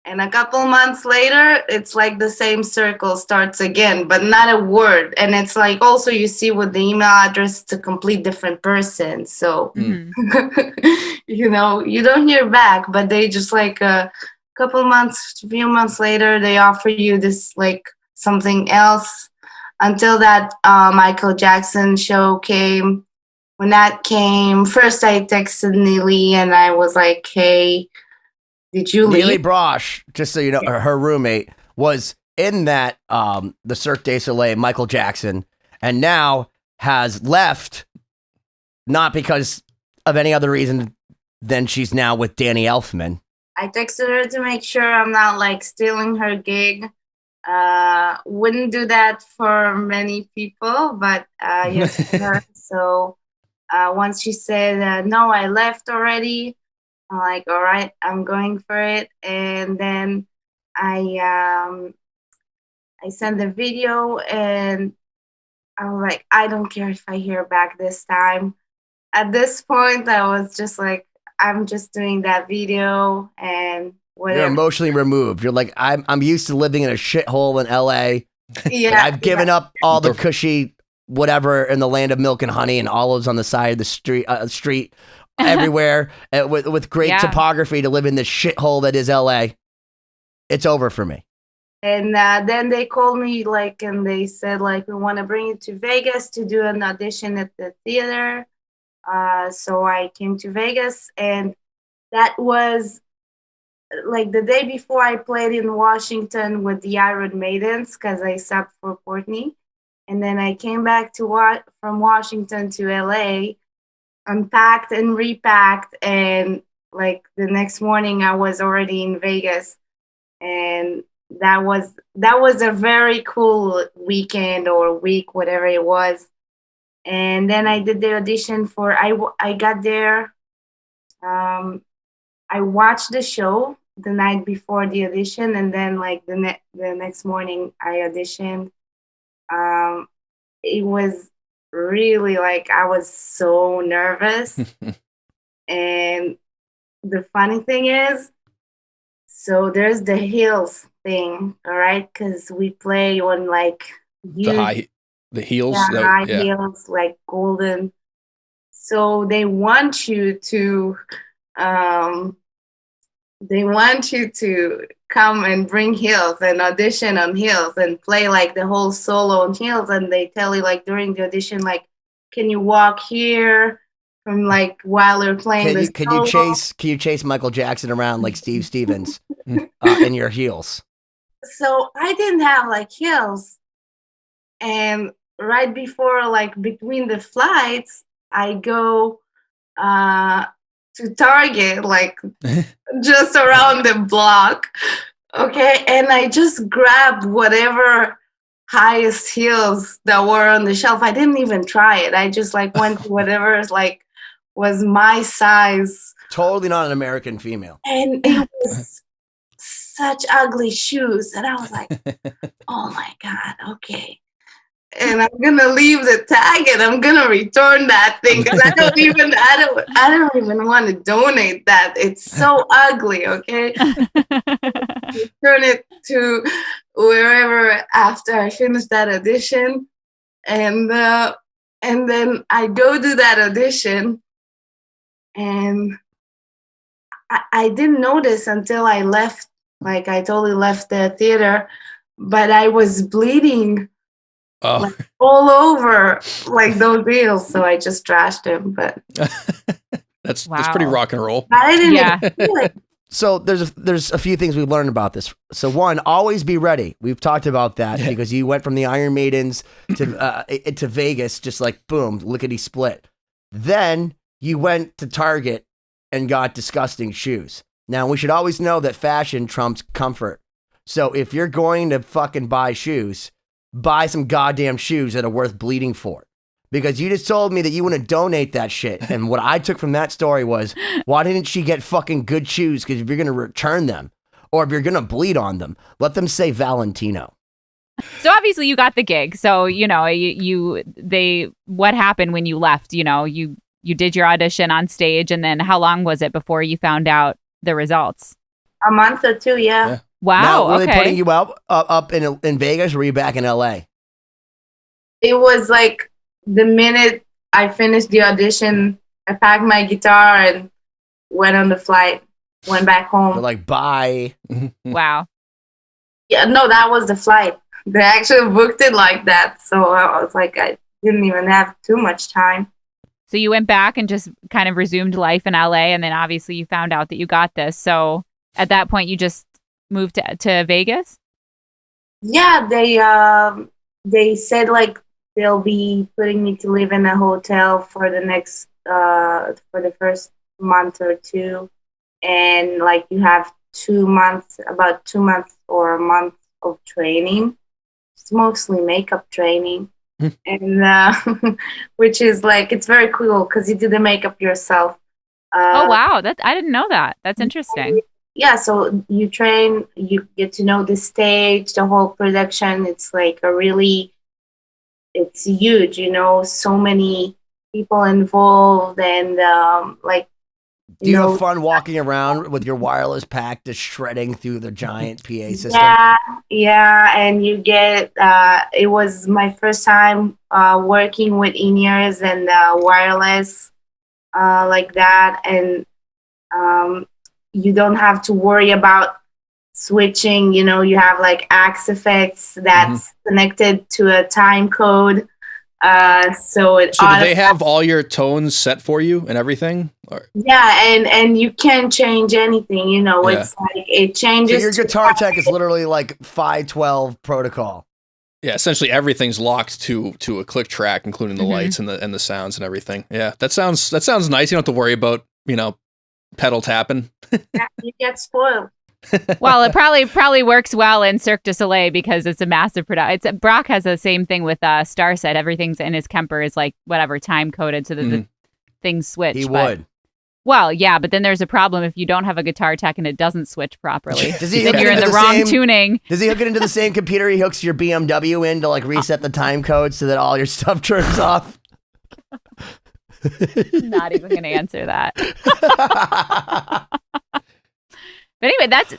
S1: And a couple months later, it's like the same circle starts again, but not a word. And it's like also you see with the email address, it's a complete different person. So, you know, you don't hear back, but they just like a few months later, they offer you this like something else. Until that Michael Jackson show came. When that came, first I texted Neely and I was like, hey, did you leave?
S2: Neely Brosh, just so you know, her roommate, was in that, the Cirque du Soleil, Michael Jackson. And now has left, not because of any other reason than she's now with Danny Elfman.
S1: I texted her to make sure I'm not like stealing her gig. Wouldn't do that for many people, but yes, for her. So once she said, no, I left already, I'm like, all right, I'm going for it. And then I sent the video, and I was like, I don't care if I hear back this time. At this point, I was just like, I'm just doing that video and whatever.
S2: You're emotionally removed. You're like, I'm used to living in a shithole in LA.
S1: Yeah,
S2: I've given up all the cushy whatever in the land of milk and honey and olives on the side of the street everywhere with great topography to live in this shithole that is LA. It's over for me.
S1: And then they called me and they said we want to bring you to Vegas to do an audition at the theater. So I came to Vegas, and that was the day before I played in Washington with the Iron Maidens because I subbed for Courtney. And then I came back from Washington to LA, unpacked and repacked, and the next morning I was already in Vegas. And that was a very cool weekend or week, whatever it was. And then I did the audition I got there. I watched the show the night before the audition, and then the next morning I auditioned. It was really I was so nervous. And the funny thing is, so there's the heels thing, all right? Because we play on
S4: the heels,
S1: high heels, golden. So they want you to come and bring heels and audition on heels and play the whole solo on heels. And they tell you during the audition, can you walk here from while you're playing
S2: can you chase Michael Jackson around like Steve Stevens in your heels? So
S1: I didn't have heels. And right before, between the flights, I go to Target, just around the block. Okay. And I just grabbed whatever highest heels that were on the shelf. I didn't even try it. I just went to whatever was my size.
S2: Totally not an American female.
S1: And it was such ugly shoes. And I was like, oh my God, okay. And I'm gonna leave the tag and I'm gonna return that thing because I don't even want to donate that. It's so ugly, okay? Return it to wherever after I finish that audition, and then I go do that audition, and I didn't notice until I left. I totally left the theater, but I was bleeding. All over those heels, so I just trashed him. But
S4: that's pretty rock and roll.
S1: I didn't even feel it.
S2: So there's a few things we've learned about this. So one, always be ready. We've talked about that because you went from the Iron Maidens to Vegas, just boom, lickety split. Then you went to Target and got disgusting shoes. Now we should always know that fashion trumps comfort. So if you're going to fucking buy shoes, buy some goddamn shoes that are worth bleeding for. Because you just told me that you want to donate that shit. And what I took from that story was, why didn't she get fucking good shoes? Because if you're going to return them, or if you're going to bleed on them, let them say Valentino.
S3: So obviously you got the gig. So, what happened when you left? You did your audition on stage, and then how long was it before you found out the results?
S1: A month or two, yeah.
S3: Wow.
S2: Now, were they putting you up in Vegas, or were you back in LA?
S1: It was the minute I finished the audition, I packed my guitar and went on the flight, went back home.
S2: They're bye.
S3: Wow.
S1: Yeah, no, that was the flight. They actually booked it like that. So I was I didn't even have too much time.
S3: So you went back and just kind of resumed life in LA, and then obviously you found out that you got this. So at that point, you just moved to Vegas?
S1: Yeah, they said they'll be putting me to live in a hotel for the first month or two, and like you have 2 months, about 2 months or a month of training. It's mostly makeup training, and which is like it's very cool because you do the makeup yourself.
S3: Oh wow, I didn't know that. That's interesting.
S1: Yeah, so you train, you get to know the stage, the whole production. It's like it's huge, so many people involved, and like.
S2: Do you have fun walking around with your wireless pack just shredding through the giant PA system?
S1: Yeah, and you get, it was my first time working with in-ears and wireless like that, and you don't have to worry about switching, you have like Axe effects that's connected to a time code. So
S4: do they have all your tones set for you and everything?
S1: Yeah, and you can't change anything, it's like it changes.
S2: So your guitar tech is literally like 512 protocol.
S4: Yeah, essentially everything's locked to a click track, including the lights and the sounds and everything. Yeah, that sounds nice. You don't have to worry about, pedal tapping.
S1: Yeah, you get spoiled.
S3: Well, it probably works well in Cirque du Soleil because it's a massive production. Brock has the same thing with Starset. Everything's in his Kemper is like whatever time coded so that the things switch.
S2: He would.
S3: Well, yeah, but then there's a problem if you don't have a guitar tech and it doesn't switch properly.
S2: Then
S3: you're in the wrong tuning.
S2: Does he hook it into the same computer he hooks your BMW in to like reset the time code so that all your stuff turns off?
S3: Not even going to answer that. But anyway,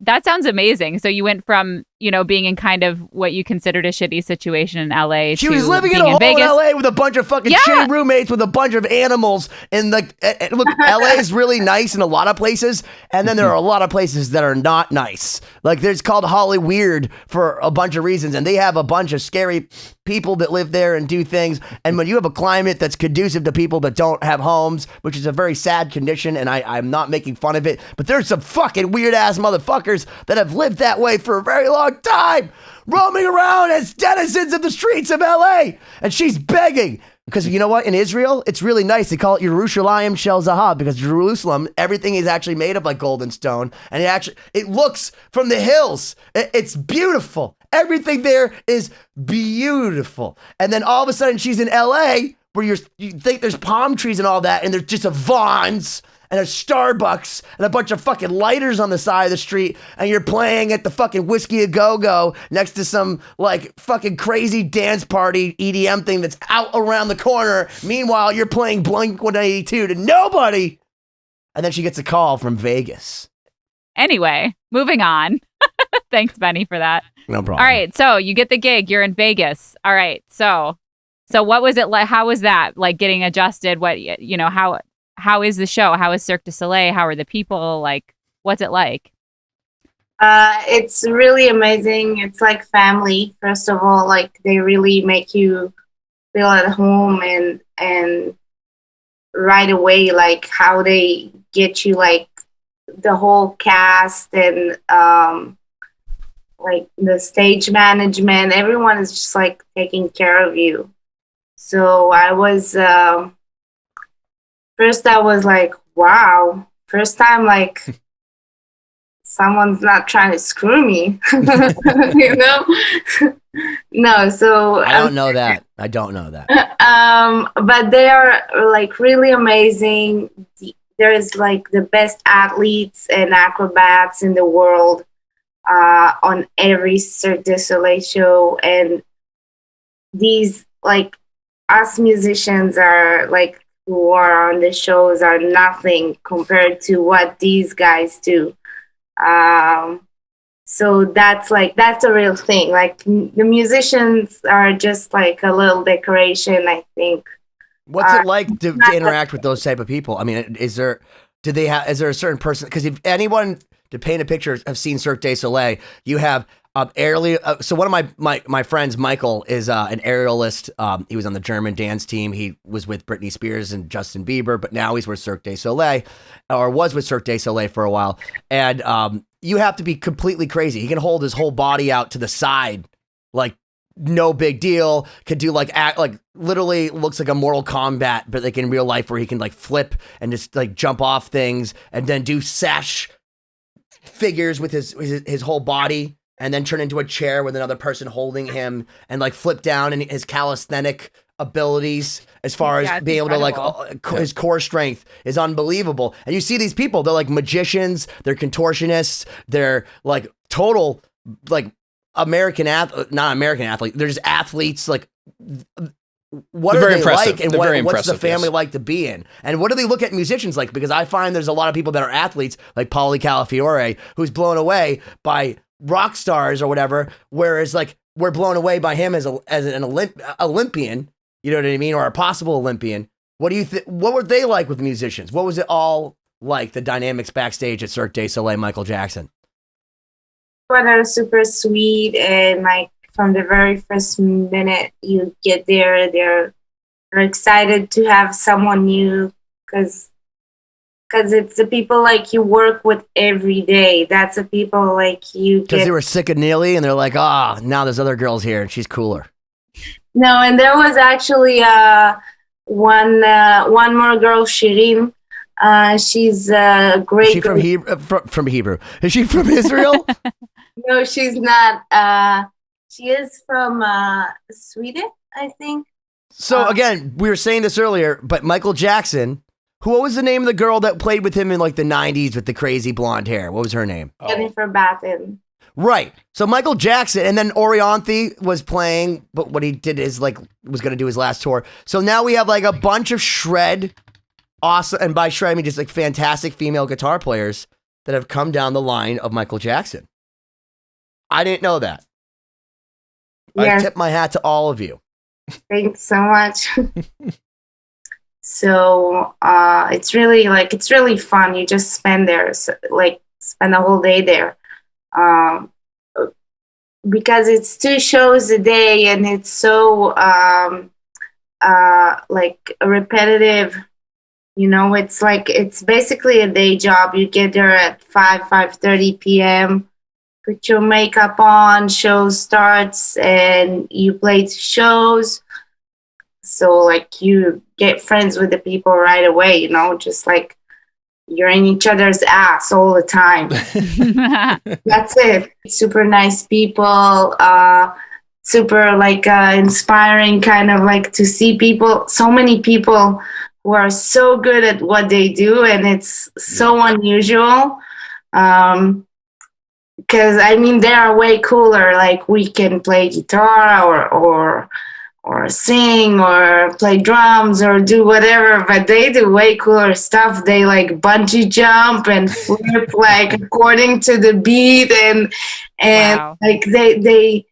S3: that sounds amazing. So you went from, being in kind of what you considered a shitty situation in LA.
S2: She was living in a hole in LA with a bunch of fucking shitty roommates with a bunch of animals. And look, LA is really nice in a lot of places. And then there are a lot of places that are not nice. Like there's called Holly Weird for a bunch of reasons. And they have a bunch of scary people that live there and do things. And when you have a climate that's conducive to people that don't have homes, which is a very sad condition, and I'm not making fun of it, but there's some fucking weird ass motherfuckers that have lived that way for a very long time, roaming around as denizens of the streets of LA. And she's begging. Because you know what? In Israel, it's really nice. They call it Yerushalayim Shel Zahab, because Jerusalem, everything is actually made of like gold and stone. And it looks from the hills. It's beautiful. Everything there is beautiful. And then all of a sudden she's in LA where you think there's palm trees and all that. And there's just a Vons and a Starbucks and a bunch of fucking lighters on the side of the street, and you're playing at the fucking Whiskey A Go-Go next to some like fucking crazy dance party EDM thing that's out around the corner. Meanwhile, you're playing Blink-182 to nobody. And then she gets a call from Vegas.
S3: Anyway, moving on. Thanks, Benny, for that.
S2: No problem.
S3: All right, so you get the gig. You're in Vegas. All right, so what was it like? How was that? Like getting adjusted? How is the show? How is Cirque du Soleil? How are the people? Like, what's it like?
S1: It's really amazing. It's like family. First of all, like they really make you feel at home, and right away, like how they get you, like the whole cast and like the stage management. Everyone is just like taking care of you. So first I was like, wow. First time, like, someone's not trying to screw me, No, so...
S2: I don't know that.
S1: But they are, like, really amazing. There's, like, the best athletes and acrobats in the world on every Cirque du Soleil show. And these, like, us musicians are, like, who are on the shows are nothing compared to what these guys do. So that's a real thing. Like the musicians are just like a little decoration, I think.
S2: What's it like to interact with those type of people? I mean, is there a certain person? Because if anyone, to paint a picture, have seen Cirque du Soleil, you have so one of my friends, Michael, is an aerialist. He was on the German dance team. He was with Britney Spears and Justin Bieber, but now he's with Cirque du Soleil, or was with Cirque du Soleil for a while. And you have to be completely crazy. He can hold his whole body out to the side, like no big deal, could do like act like literally looks like a Mortal Kombat, but like in real life where he can like flip and just like jump off things and then do sash figures with his whole body and then turn into a chair with another person holding him and like flip down, and his calisthenic abilities as far as being able to like his core strength is unbelievable. And you see these people, they're like magicians, they're contortionists, they're like total like not American athlete, they're just athletes. Like what are they like, and what's the family like to be in, and what do they look at musicians like? Because I find there's a lot of people that are athletes like Paulie Calafiore who's blown away by rock stars or whatever, whereas like we're blown away by him as an Olympian, you know what I mean, or a possible Olympian. What do you think? What were they like with musicians? What was it all like, the dynamics backstage at Cirque du Soleil, Michael Jackson?
S1: But are super sweet, and like from the very first minute you get there, they're excited to have someone new, because it's the people like you work with every day. That's the people like you get. Because
S2: they were sick of Neely, and they're like, now there's other girls here, and she's cooler.
S1: No, and there was actually one more girl, Shirin. She's great.
S2: Is she from Hebrew? Is she from Israel?
S1: No, she's not. She is from Sweden, I think.
S2: So again, we were saying this earlier, but Michael Jackson, what was the name of the girl that played with him in like the 90s with the crazy blonde hair? What was her name?
S1: Jennifer Batten.
S2: Right. So Michael Jackson, and then Orianthi was playing, but what he did is like was going to do his last tour. So now we have like a bunch of awesome, and by shred I mean just like fantastic female guitar players that have come down the line of Michael Jackson. I didn't know that.
S1: Yes.
S2: I tip my hat to all of you.
S1: Thanks so much. So it's really fun. You just spend a whole day there. Because it's 2 shows a day, and it's so like repetitive, you know. It's basically a day job. You get there at 5:30 p.m., put your makeup on, show starts, and you play 2 shows. So like you get friends with the people right away, you know, just like you're in each other's ass all the time. That's it. Super nice people, super like inspiring, kind of like to see people, so many people who are so good at what they do, and it's so unusual. Because I mean, they are way cooler. Like we can play guitar or sing or play drums or do whatever, but they do way cooler stuff. They like bungee jump and flip like according to the beat, and wow. Like they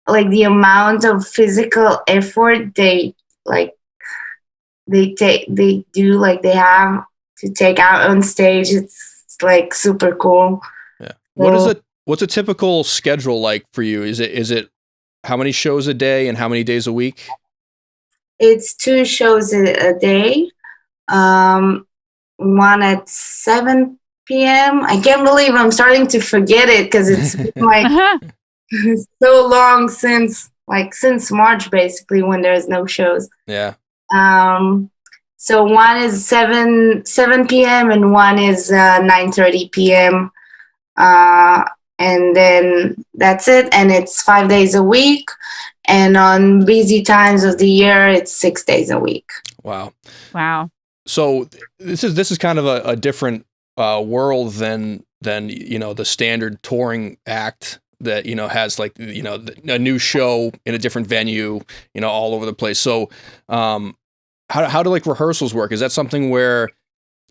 S1: like the amount of physical effort they have to take out on stage. It's like super cool.
S4: Yeah. What's a typical schedule like for you? Is it how many shows a day and how many days a week?
S1: It's 2 shows a day. One at 7 p.m. I can't believe I'm starting to forget it, because it's been like so long since March, basically, when there's no shows.
S4: Yeah.
S1: So one is 7 p.m. and one is 9:30 p.m. And then that's it. And it's 5 days a week. And on busy times of the year, it's 6 days a week.
S4: Wow.
S3: So
S4: this is kind of a different world than you know, the standard touring act that, you know, has like, you know, a new show in a different venue, you know, all over the place. So how do like rehearsals work? Is that something where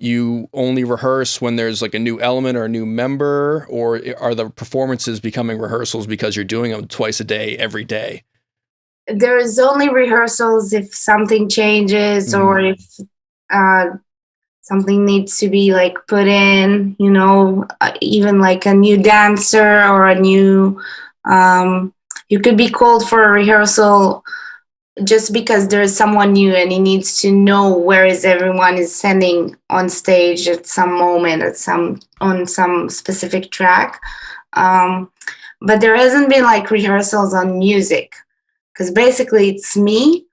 S4: you only rehearse when there's like a new element or a new member, or are the performances becoming rehearsals because you're doing them twice a day, every day?
S1: There is only rehearsals if something changes or if something needs to be like put in, you know, even like a new dancer or a new, you could be called for a rehearsal just because there's someone new and he needs to know where is everyone is standing on stage at some moment on some specific track. But there hasn't been like rehearsals on music, because basically it's me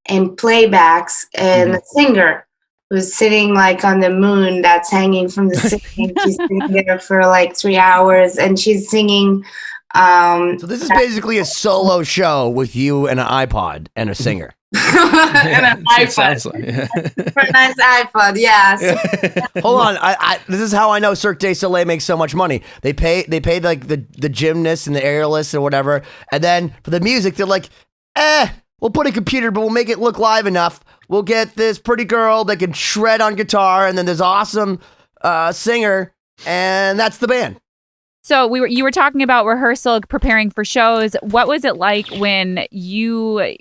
S1: and playbacks and a singer who's sitting like on the moon that's hanging from the ceiling. She's sitting there for like 3 hours and she's singing.
S2: So this is basically a solo show with you and an iPod and a singer.
S1: And an iPod. For a nice iPod, yeah. So,
S2: Hold on, this is how I know Cirque du Soleil makes so much money. They pay like the gymnasts and the aerialists or whatever, and then for the music they're like, we'll put a computer, but we'll make it look live enough. We'll get this pretty girl that can shred on guitar, and then there's awesome singer, and that's the band.
S5: So you were talking about rehearsal, preparing for shows. What was it like when you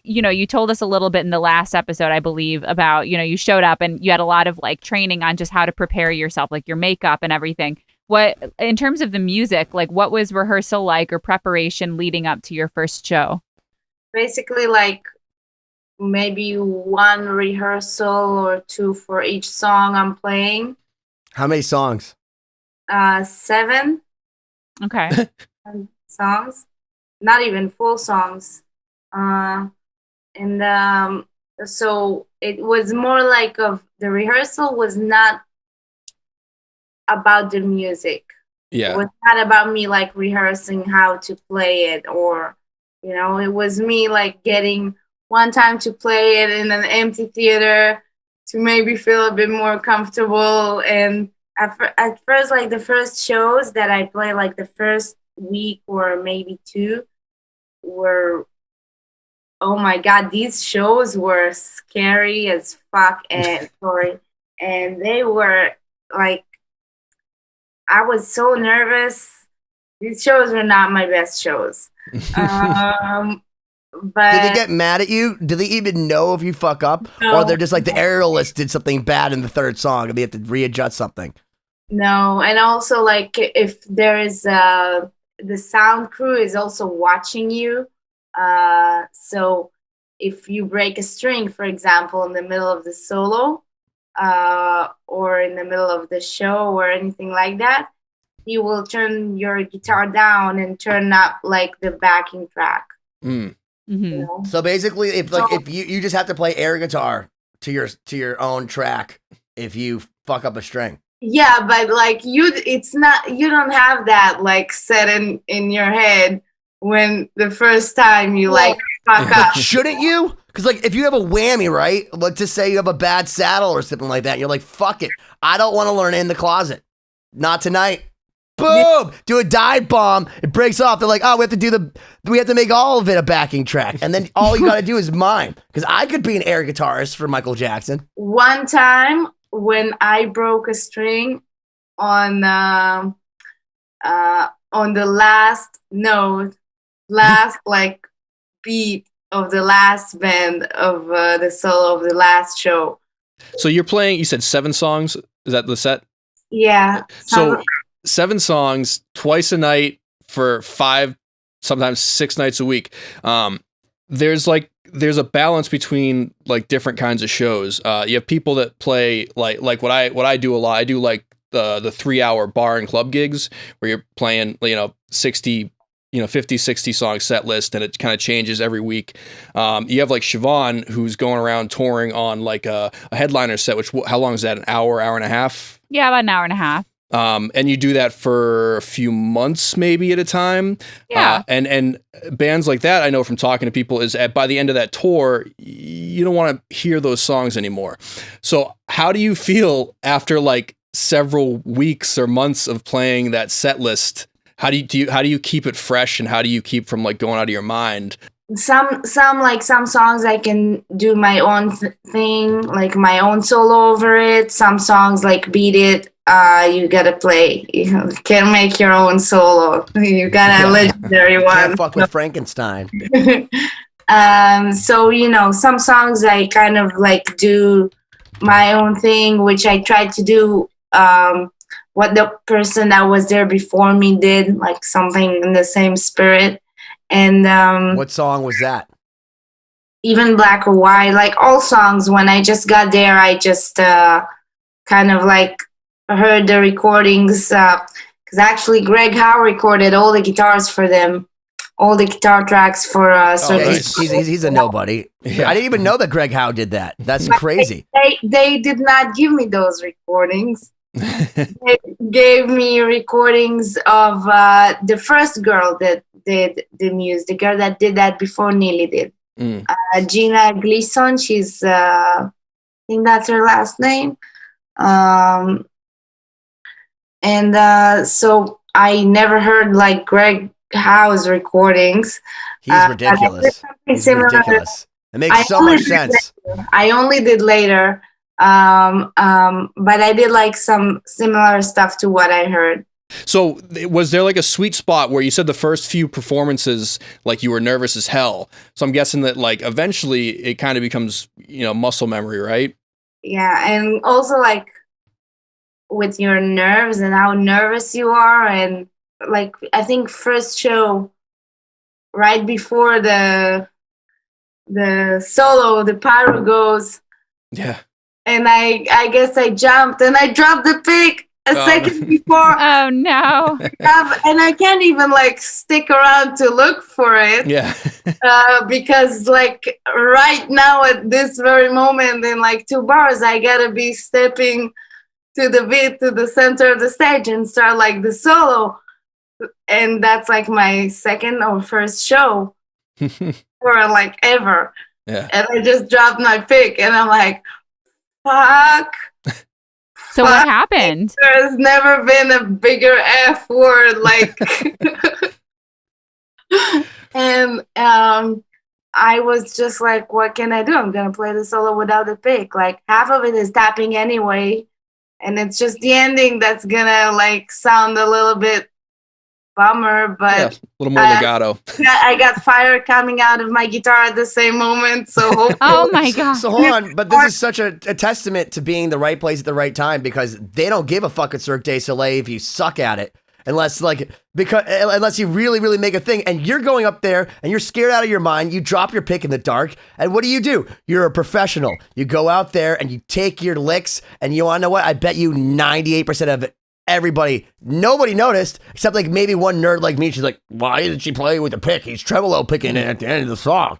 S5: told us a little bit in the last episode, I believe, about, you showed up and you had a lot of like training on just how to prepare yourself, like your makeup and everything. What, in terms of the music, like what was rehearsal like or preparation leading up to your first show?
S1: basically like maybe one rehearsal or two for each song I'm playing.
S2: How many songs?
S1: 7.
S5: Okay.
S1: Songs, not even full songs. So it was more like the rehearsal was not about the music.
S4: Yeah.
S1: It was not about me like rehearsing how to play it, or it was me like getting one time to play it in an empty theater to maybe feel a bit more comfortable. And at first, like the first shows that I played, like the first week or maybe 2 were, oh my God, these shows were scary as fuck. And they were like, I was so nervous. These shows were not my best shows. But
S2: did they get mad at you? Do they even know if you fuck up?
S1: No.
S2: Or they're just like the aerialist did something bad in the third song and they have to readjust something?
S1: No, and also like if there is the sound crew is also watching you. So if you break a string, for example, in the middle of the solo, or in the middle of the show or anything like that, you will turn your guitar down and turn up like the backing track.
S2: Mm.
S5: Mm-hmm.
S2: So basically, if you just have to play air guitar to your own track if you fuck up a string.
S1: Yeah, but like you don't have that like set in your head when the first time you like fuck up.
S2: Shouldn't you? Because like if you have a whammy, right? Let's just say you have a bad saddle or something like that, and you're like, fuck it, I don't want to learn in the closet. Not tonight. Boom! Do a dive bomb. It breaks off. They're like, oh, we have to make all of it a backing track, and then all you got to do is mime. Because I could be an air guitarist for Michael Jackson.
S1: One time when I broke a string on the last note, last like beat of the last band of the solo of the last show.
S4: So you're playing, you said 7 songs. Is that the set?
S1: Yeah.
S4: So 7 songs twice a night for 5, sometimes 6 nights a week. There's a balance between like different kinds of shows. You have people that play like what I do a lot. I do like the 3-hour bar and club gigs where you're playing 60, 50, 60 song set list, and it kind of changes every week. You have like Siobhán, who's going around touring on like a headliner set, which how long is that? An hour and a half?
S5: Yeah, about an hour and a half.
S4: And you do that for a few months, maybe at a time.
S5: Yeah.
S4: And bands like that, I know from talking to people, is by the end of that tour, you don't want to hear those songs anymore. So how do you feel after like several weeks or months of playing that set list? How do you keep it fresh, and how do you keep from like going out of your mind?
S1: Some songs I can do my own thing, like my own solo over it. Some songs like Beat It, you gotta play. You can't make your own solo. You got a legendary one.
S2: Can't fuck with Frankenstein.
S1: So some songs I kind of like do my own thing, which I tried to do what the person that was there before me did, like something in the same spirit. And
S2: what song was that?
S1: Even Black or White, like all songs. When I just got there, I just kind of like heard the recordings, because actually Greg Howe recorded all the guitars for them, all the guitar tracks for Cirque du
S4: nice.
S1: Soleil.
S2: He's a nobody.
S4: Yeah.
S2: I didn't even know that Greg Howe did that. That's crazy.
S1: They did not give me those recordings. They gave me recordings of the first girl that did the music, the girl that did that before Neely did. Gina Gleason, she's I think that's her last name. So I never heard like Greg Howe's recordings.
S2: He's ridiculous. He's ridiculous. It makes so much sense.
S1: I only did later. But I did like some similar stuff to what I heard.
S4: So was there like a sweet spot where you said the first few performances, like you were nervous as hell? So I'm guessing that like eventually it kind of becomes, muscle memory, right?
S1: Yeah. And also like with your nerves and how nervous you are. And like, I think first show right before the solo, the pyro goes.
S4: Yeah.
S1: And I guess I jumped and I dropped the pick a second before.
S5: Oh no!
S1: And I can't even like stick around to look for it.
S4: Yeah.
S1: Because like right now at this very moment in like 2 bars, I gotta be stepping to the beat to the center of the stage and start like the solo. And that's like my second or first show for like ever.
S4: Yeah.
S1: And I just dropped my pick and I'm like, fuck.
S5: So what happened?
S1: There's never been a bigger F word, like. And I was just like, what can I do? I'm gonna play the solo without the pick. Like half of it is tapping anyway, and it's just the ending that's gonna like sound a little bit bummer, but
S4: a little more legato.
S1: I got fire coming out of my guitar at the same moment. So hopefully.
S5: Oh my god!
S2: So hold on, but this is such a testament to being the right place at the right time, because they don't give a fuck at Cirque du Soleil if you suck at it, unless you really, really make a thing. And you're going up there and you're scared out of your mind. You drop your pick in the dark, and what do? You're a professional. You go out there and you take your licks, and you want to know what? I bet you 98% of it. Nobody noticed, except like maybe one nerd like me. She's like, why isn't she playing with the pick? He's tremolo picking it at the end of the song.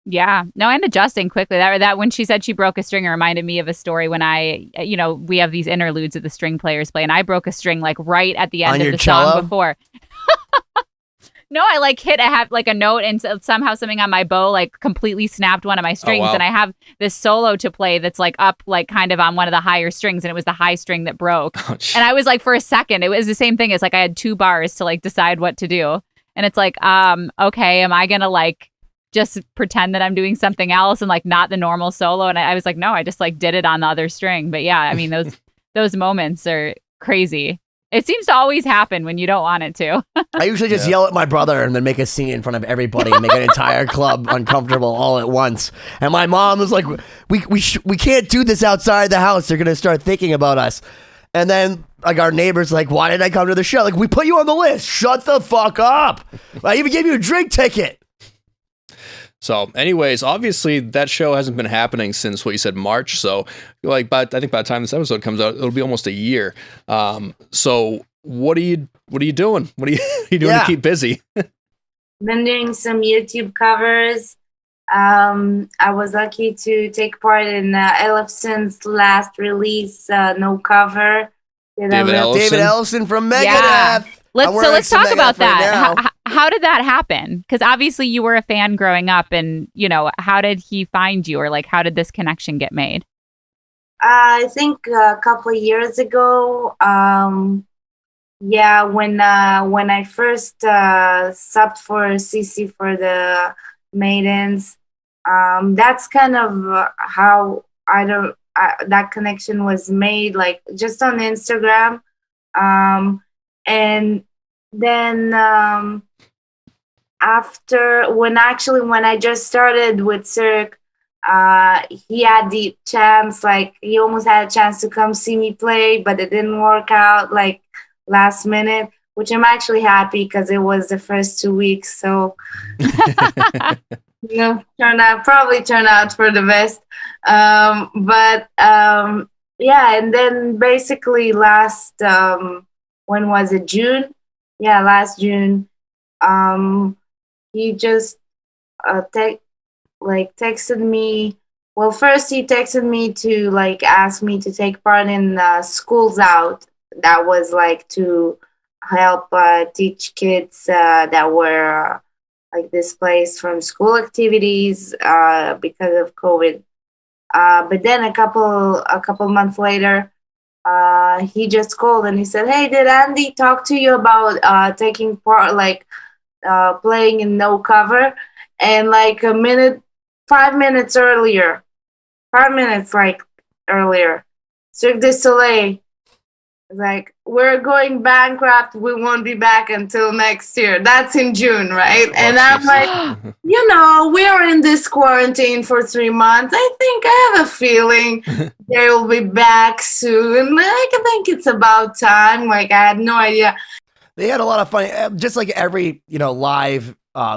S5: Yeah, no, and adjusting quickly. That when she said she broke a string, it reminded me of a story when we have these interludes that the string players play, and I broke a string like right at the end of the song before. No, I like hit a note, and somehow something on my bow like completely snapped one of my strings.
S4: Oh, wow.
S5: And I have this solo to play that's like up like kind of on one of the higher strings, and it was the high string that broke.
S4: Ouch.
S5: And I was like, for a second, it was the same thing as like I had 2 bars to like decide what to do, and it's like, okay, am I gonna like just pretend that I'm doing something else and like not the normal solo? And I was like, no, I just like did it on the other string. But yeah, I mean those moments are crazy. It seems to always happen when you don't want it to.
S2: I usually just yell at my brother and then make a scene in front of everybody and make an entire club uncomfortable all at once. And my mom was like, we can't do this outside the house. They're going to start thinking about us. And then like our neighbor's like, why did I come to the show? Like, we put you on the list. Shut the fuck up. I even gave you a drink ticket.
S4: So anyways, obviously that show hasn't been happening since what you said, March. So like, I think by the time this episode comes out, it'll be almost a year. So what are you doing? What are you doing to keep busy?
S1: Been doing some YouTube covers. I was lucky to take part in Ellefson's last release, No Cover.
S4: David
S2: Ellefson from Megadeth.
S5: Yeah. Let's talk about that.
S2: Right,
S5: how did that happen? Because obviously you were a fan growing up, and how did he find you, or like how did this connection get made?
S1: I think a couple of years ago. When I first subbed for CC for the Maidens, that's kind of how that connection was made, like just on Instagram. And then when I just started with Cirque, he had the chance, like he almost had a chance to come see me play, but it didn't work out like last minute, which I'm actually happy because it was the first 2 weeks. So, probably turned out for the best. And then basically last, when was it? June? Yeah, last June. he just texted me. Well, first he texted me to like ask me to take part in Schools Out. That was like to help teach kids that were like displaced from school activities because of COVID. But then a couple months later, he just called and he said, "Hey, did Andy talk to you about taking part, like playing in no cover?" And like 5 minutes earlier, 5 minutes like earlier, Cirque du Soleil like, "We're going bankrupt. We won't be back until next year." That's in June, right? And I'm like, we're in this quarantine for 3 months. I think I have a feeling they will be back soon. Like, I think it's about time. Like, I had no idea.
S2: They had a lot of fun, just like every, live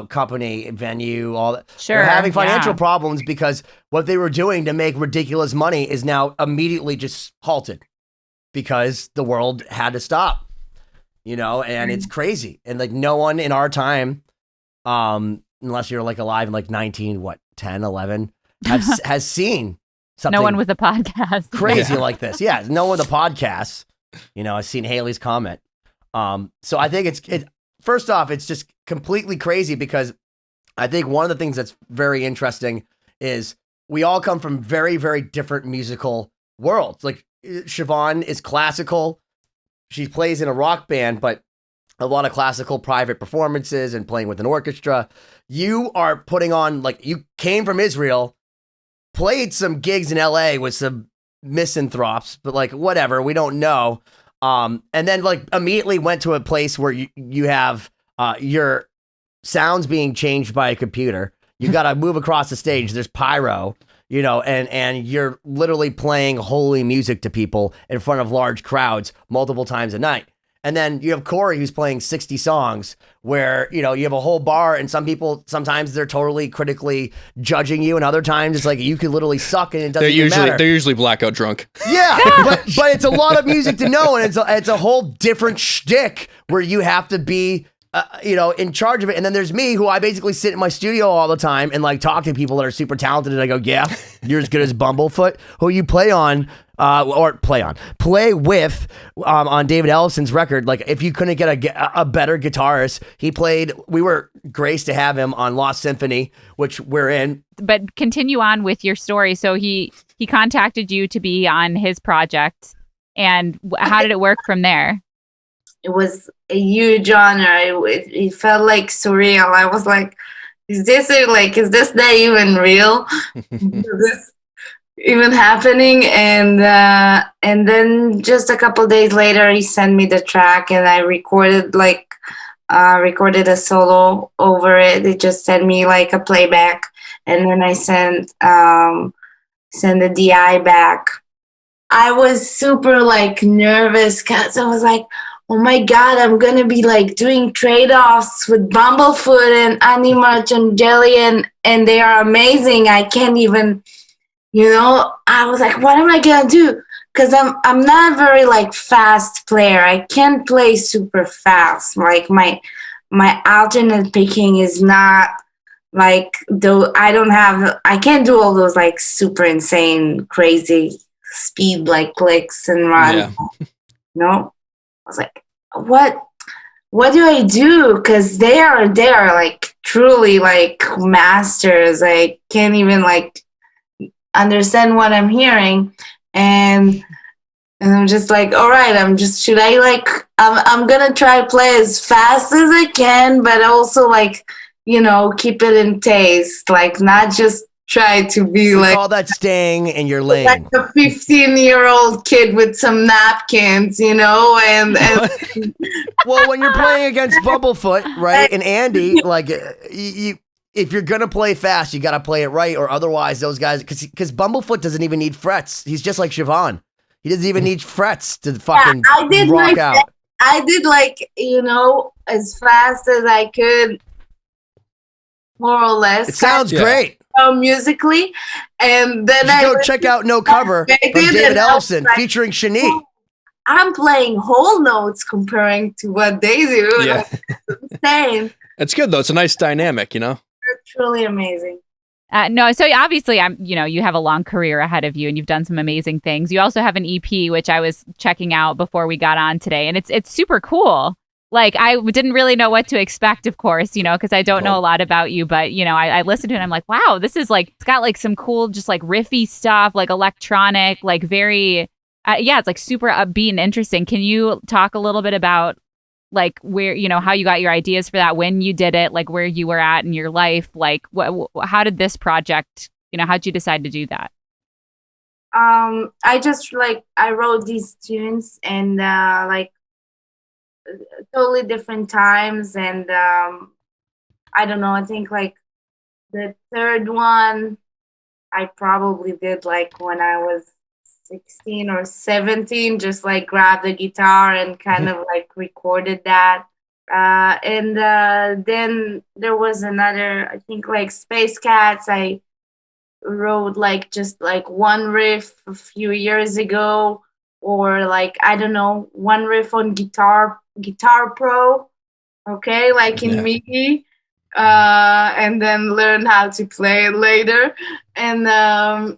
S2: company, venue, all that.
S5: Sure,
S2: they're having financial problems because what they were doing to make ridiculous money is now immediately just halted. Because the world had to stop, and it's crazy. And like no one in our time, unless you're like alive in like 10, 11, has seen something.
S5: No one with a podcast.
S2: Crazy like this. Yeah, no one with a podcast. I've seen Haley's comment. So I think it's first off, it's just completely crazy because I think one of the things that's very interesting is we all come from very, very different musical worlds. Like, Siobhán is classical. She plays in a rock band, but a lot of classical private performances and playing with an orchestra. You are putting on, like, you came from Israel, played some gigs in LA with some misanthropes, but like, whatever, we don't know. And then like immediately went to a place where you have your sounds being changed by a computer. You got to move across the stage. There's pyro. And you're literally playing holy music to people in front of large crowds multiple times a night. And then you have Cory who's playing 60 songs where, you have a whole bar and some people, sometimes they're totally critically judging you. And other times it's like, you could literally suck and it doesn't even matter.
S4: They're usually blackout drunk.
S2: Yeah, but it's a lot of music to know. And it's a whole different shtick where you have to be in charge of it. And then there's me, who I basically sit in my studio all the time and like talk to people that are super talented. And I go, "Yeah, you're as good as Bumblefoot, who you play with on David Ellefson's record." Like, if you couldn't get a better guitarist, we were graced to have him on Lost Symphony, which we're in.
S5: But continue on with your story. So he contacted you to be on his project, and how did it work from there?
S1: It was a huge honor. It felt like surreal. I was like, is this day even real? Is this even happening? And then just a couple days later, he sent me the track, and I recorded a solo over it. They just sent me like a playback, and then I sent the DI back. I was super like nervous because I was like, "Oh my God, I'm going to be like doing trade-offs with Bumblefoot and Annie Marchangeli, and they are amazing. I can't even, I was like, what am I going to do?" Because I'm not a very like fast player. I can't play super fast. Like my alternate picking is not like, though I can't do all those like super insane, crazy speed like clicks and run.
S4: Yeah.
S1: No. I was like, what do I do? Because they are like truly like masters. I can't even like understand what I'm hearing. And I'm just like, all right, I'm going to try to play as fast as I can, but also like, keep it in taste, like not just try to be like
S2: all that staying in your lane,
S1: like a 15-year-old kid with some napkins, and
S2: well, when you're playing against Bumblefoot, right, and Andy, like you, if you're gonna play fast, you gotta play it right, or otherwise those guys, because Bumblefoot doesn't even need frets. He's just like Siobhán. He doesn't even need frets to fucking rock out.
S1: I did as fast as I could, more or less.
S2: It sounds great.
S1: Musically, and then
S2: go check out No Cover from David Ellefson featuring Shani.
S1: I'm playing whole notes comparing to what they do.
S4: Yeah.
S1: It's insane.
S4: It's good though. It's a nice dynamic, you know?
S1: They're truly amazing.
S5: No, so obviously, you have a long career ahead of you, and you've done some amazing things. You also have an EP, which I was checking out before we got on today, and it's super cool. Like, I didn't really know what to expect, of course, because I don't know a lot about you, but I listened to it and I'm like, wow, this is like, it's got like some cool, just like riffy stuff, like electronic, like very, it's like super upbeat and interesting. Can you talk a little bit about like where, how you got your ideas for that, when you did it, like where you were at in your life, like how did this project, how'd you decide to do that?
S1: I just I wrote these tunes and totally different times, and I don't know, I think like the third one I probably did like when I was 16 or 17, just like grabbed the guitar and kind of like recorded that. And then there was another, I think like Space Cats. I wrote like just like one riff a few years ago, or like, I don't know, one riff on Guitar Pro, okay, like in MIDI, and then learn how to play it later. And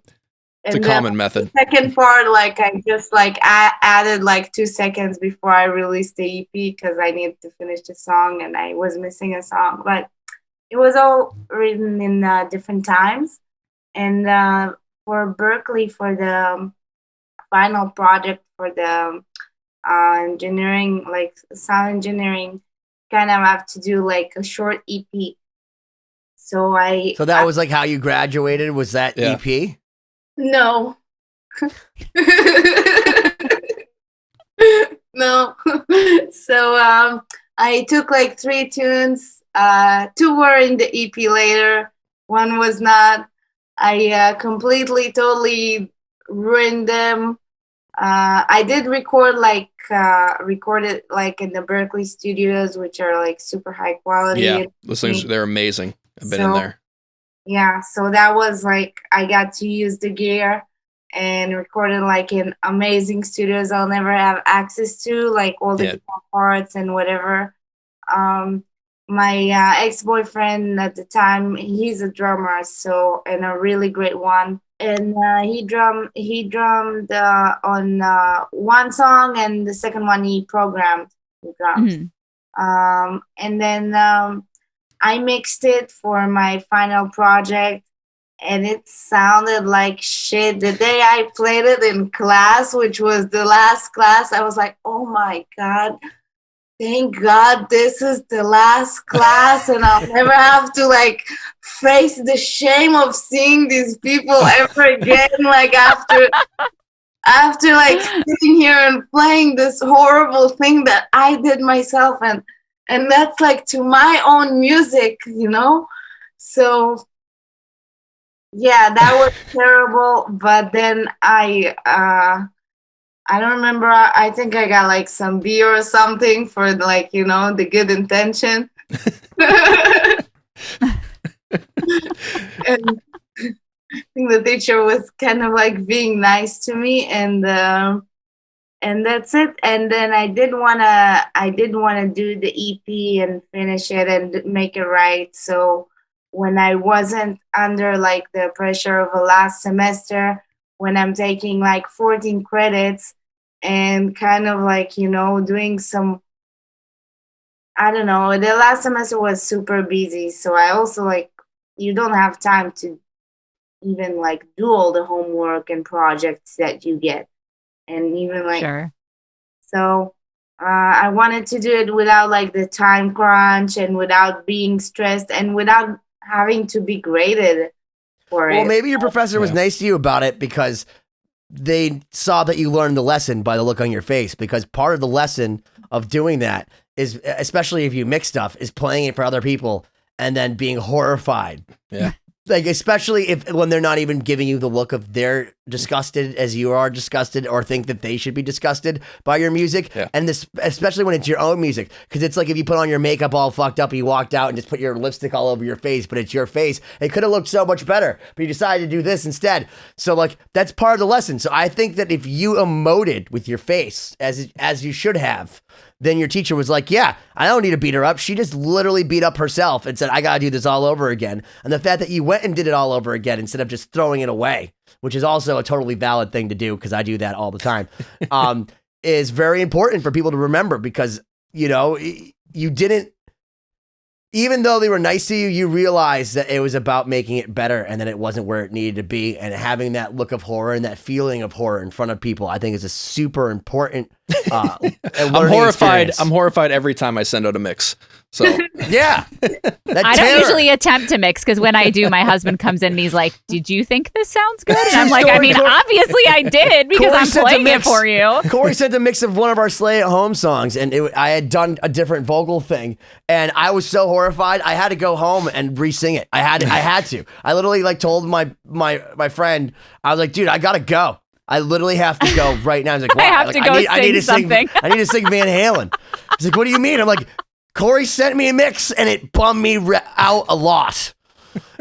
S4: it's a common method.
S1: The second part, like I just like added like 2 seconds before I released the EP because I needed to finish the song and I was missing a song. But it was all written in different times. And for Berkeley, for the final project for the engineering, like sound engineering, kind of have to do like a short EP. So
S2: that was like how you graduated, was that EP?
S1: No. No. So I took like 3 tunes. 2 were in the EP later. 1 was not. I totally ruined them. I did record it like in the Berkeley studios, which are like super high quality.
S4: Yeah, those things, they're amazing. I've been in there.
S1: Yeah, so that was like, I got to use the gear and recorded like in amazing studios I'll never have access to, like all the guitar parts and whatever. My ex-boyfriend at the time, he's a drummer, and a really great one. And he drummed on one song, and the second one he programmed the drums. Mm-hmm. And then I mixed it for my final project, and it sounded like shit. The day I played it in class, which was the last class, I was like, oh my God, thank God this is the last class and I'll never have to like face the shame of seeing these people ever again. Like after like sitting here and playing this horrible thing that I did myself, and that's like to my own music, So yeah, that was terrible. But then I don't remember. I think I got like some beer or something for like, the good intention. And I think the teacher was kind of like being nice to me, and that's it. And then I did wanna do the EP and finish it and make it right. So when I wasn't under like the pressure of a last semester, when I'm taking like 14 credits and kind of like, doing some, I don't know, the last semester was super busy. So I also like, you don't have time to even like do all the homework and projects that you get. And even like,
S5: sure.
S1: So I wanted to do it without like the time crunch and without being stressed and without having to be graded for it.
S2: Well, maybe your professor was nice to you about it because they saw that you learned the lesson by the look on your face, because part of the lesson of doing that is, especially if you mix stuff, is playing it for other people and then being horrified.
S4: Yeah.
S2: Like, especially when they're not even giving you the look of they're disgusted as you are disgusted, or think that they should be disgusted by your music.
S4: Yeah.
S2: And this, especially when it's your own music, because it's like if you put on your makeup all fucked up, you walked out and just put your lipstick all over your face, but it's your face. It could have looked so much better, but you decided to do this instead. So like, that's part of the lesson. So I think that if you emoted with your face as you should have, then your teacher was like, yeah, I don't need to beat her up. She just literally beat up herself and said, I got to do this all over again. And the fact that you went and did it all over again instead of just throwing it away, which is also a totally valid thing to do because I do that all the time, is very important for people to remember because, you know, you didn't, even though they were nice to you, you realized that it was about making it better and that it wasn't where it needed to be. And having that look of horror and that feeling of horror in front of people, I think is a super important
S4: I'm horrified.
S2: Experience.
S4: I'm horrified every time I send out a mix. So
S2: yeah,
S5: I don't usually attempt to mix because when I do, my husband comes in and he's like, "Did you think this sounds good?" And I'm like, "I mean, obviously I did because
S2: Cory
S5: I'm playing it for you."
S2: Cory sent a mix of one of our Slay at Home songs, and I had done a different vocal thing, and I was so horrified I had to go home and re-sing it. I had to. I literally like told my friend, I was like, "Dude, I gotta go. I literally have to go right now." I was like,
S5: I have to go sing something.
S2: I need to sing Van Halen. He's like, "What do you mean?" I'm like, Cory sent me a mix and it bummed me out a lot.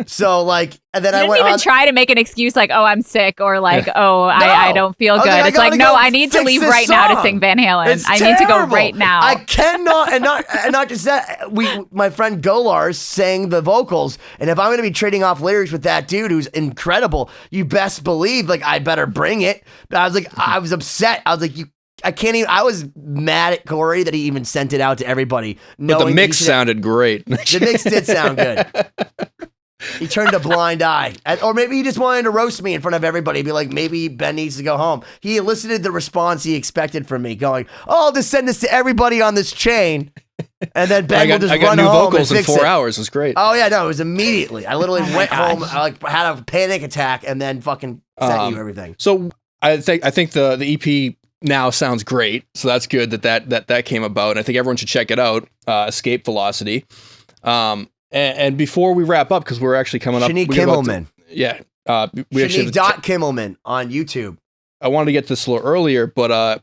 S2: So like, and then
S5: I didn't even try to make an excuse like, "Oh, I'm sick," or like, "Oh, I don't feel good." It's like, no, I need to leave right now to sing Van Halen. I need to go right now.
S2: I cannot, and not just that. My friend Golars sang the vocals, and if I'm going to be trading off lyrics with that dude who's incredible, you best believe like I better bring it. But I was upset. I was like, I can't even. I was mad at Cory that he even sent it out to everybody.
S4: But the mix sounded great.
S2: The mix did sound good. He turned a blind eye. Or maybe he just wanted to roast me in front of everybody. Be like, maybe Ben needs to go home. He elicited the response he expected from me, going, "Oh, I'll just send this to everybody on this chain." And then Ben will just run home. I got new
S4: vocals in 4 hours. It was great.
S2: Oh, yeah, no, it was immediately. I literally went home, I had a panic attack, and then fucking sent you everything.
S4: So I think the EP now sounds great. So that's good that came about. And I think everyone should check it out. Escape Velocity. And before we wrap up, because we're actually coming up.
S2: Shani Kimelman.
S4: Yeah.
S2: Shani Kimelman on YouTube.
S4: I wanted to get this a little earlier, but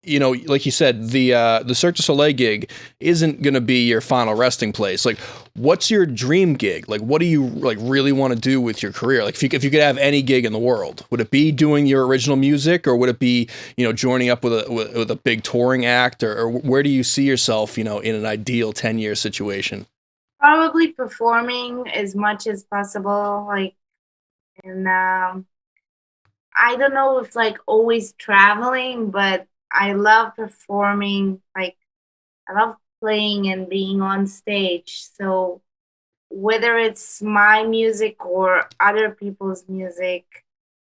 S4: you know, like you said, the Cirque du Soleil gig isn't going to be your final resting place. Like, what's your dream gig? Like, what do you like really want to do with your career? Like, if you could have any gig in the world, would it be doing your original music, or would it be, you know, joining up with a big touring act, or where do you see yourself, you know, in an ideal 10-year situation?
S1: Probably performing as much as possible, like, and I don't know if like always traveling, but I love performing. Like, I love playing and being on stage. So whether it's my music or other people's music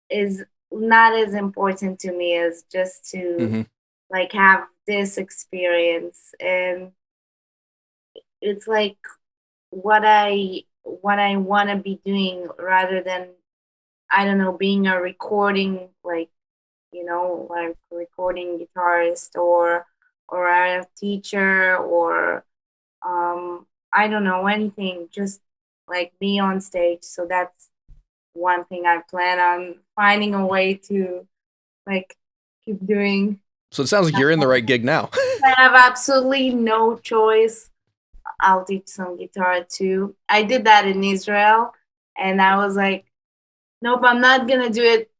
S1: is not as important to me as just to like have this experience. And it's like what I want to be doing rather than, I don't know, being a recording, like, you know, like recording guitarist or a teacher or I don't know, anything, just like be on stage. So that's one thing I plan on finding a way to like keep doing.
S4: So it sounds like you're in the right gig now.
S1: I have absolutely no choice. I'll teach some guitar too. I did that in Israel and I was like, nope, I'm not gonna do it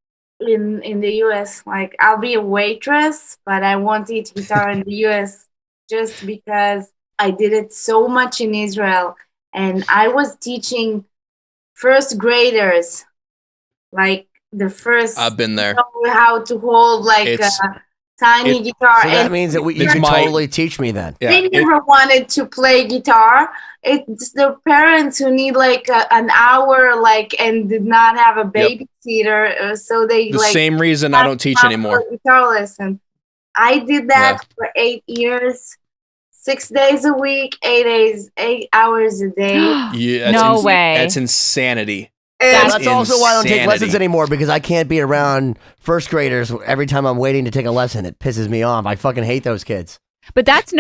S1: in the US. Like, I'll be a waitress, but I won't teach guitar in the US just because I did it so much in Israel. And I was teaching first graders, like the first.
S4: I've been there.
S1: How to hold like a tiny guitar.
S2: So that means that you can totally teach me then.
S1: Yeah, they never wanted to play guitar. It's the parents who need like an hour, like, and did not have a babysitter, so they
S4: the same reason I don't teach anymore.
S1: Guitar lesson. I did that for 8 years, 6 days a week, 8 hours a day.
S4: Yeah,
S5: no way.
S4: That's insanity.
S2: That's also why I don't take lessons anymore, because I can't be around first graders every time I'm waiting to take a lesson. It pisses me off. I fucking hate those kids.
S5: But that's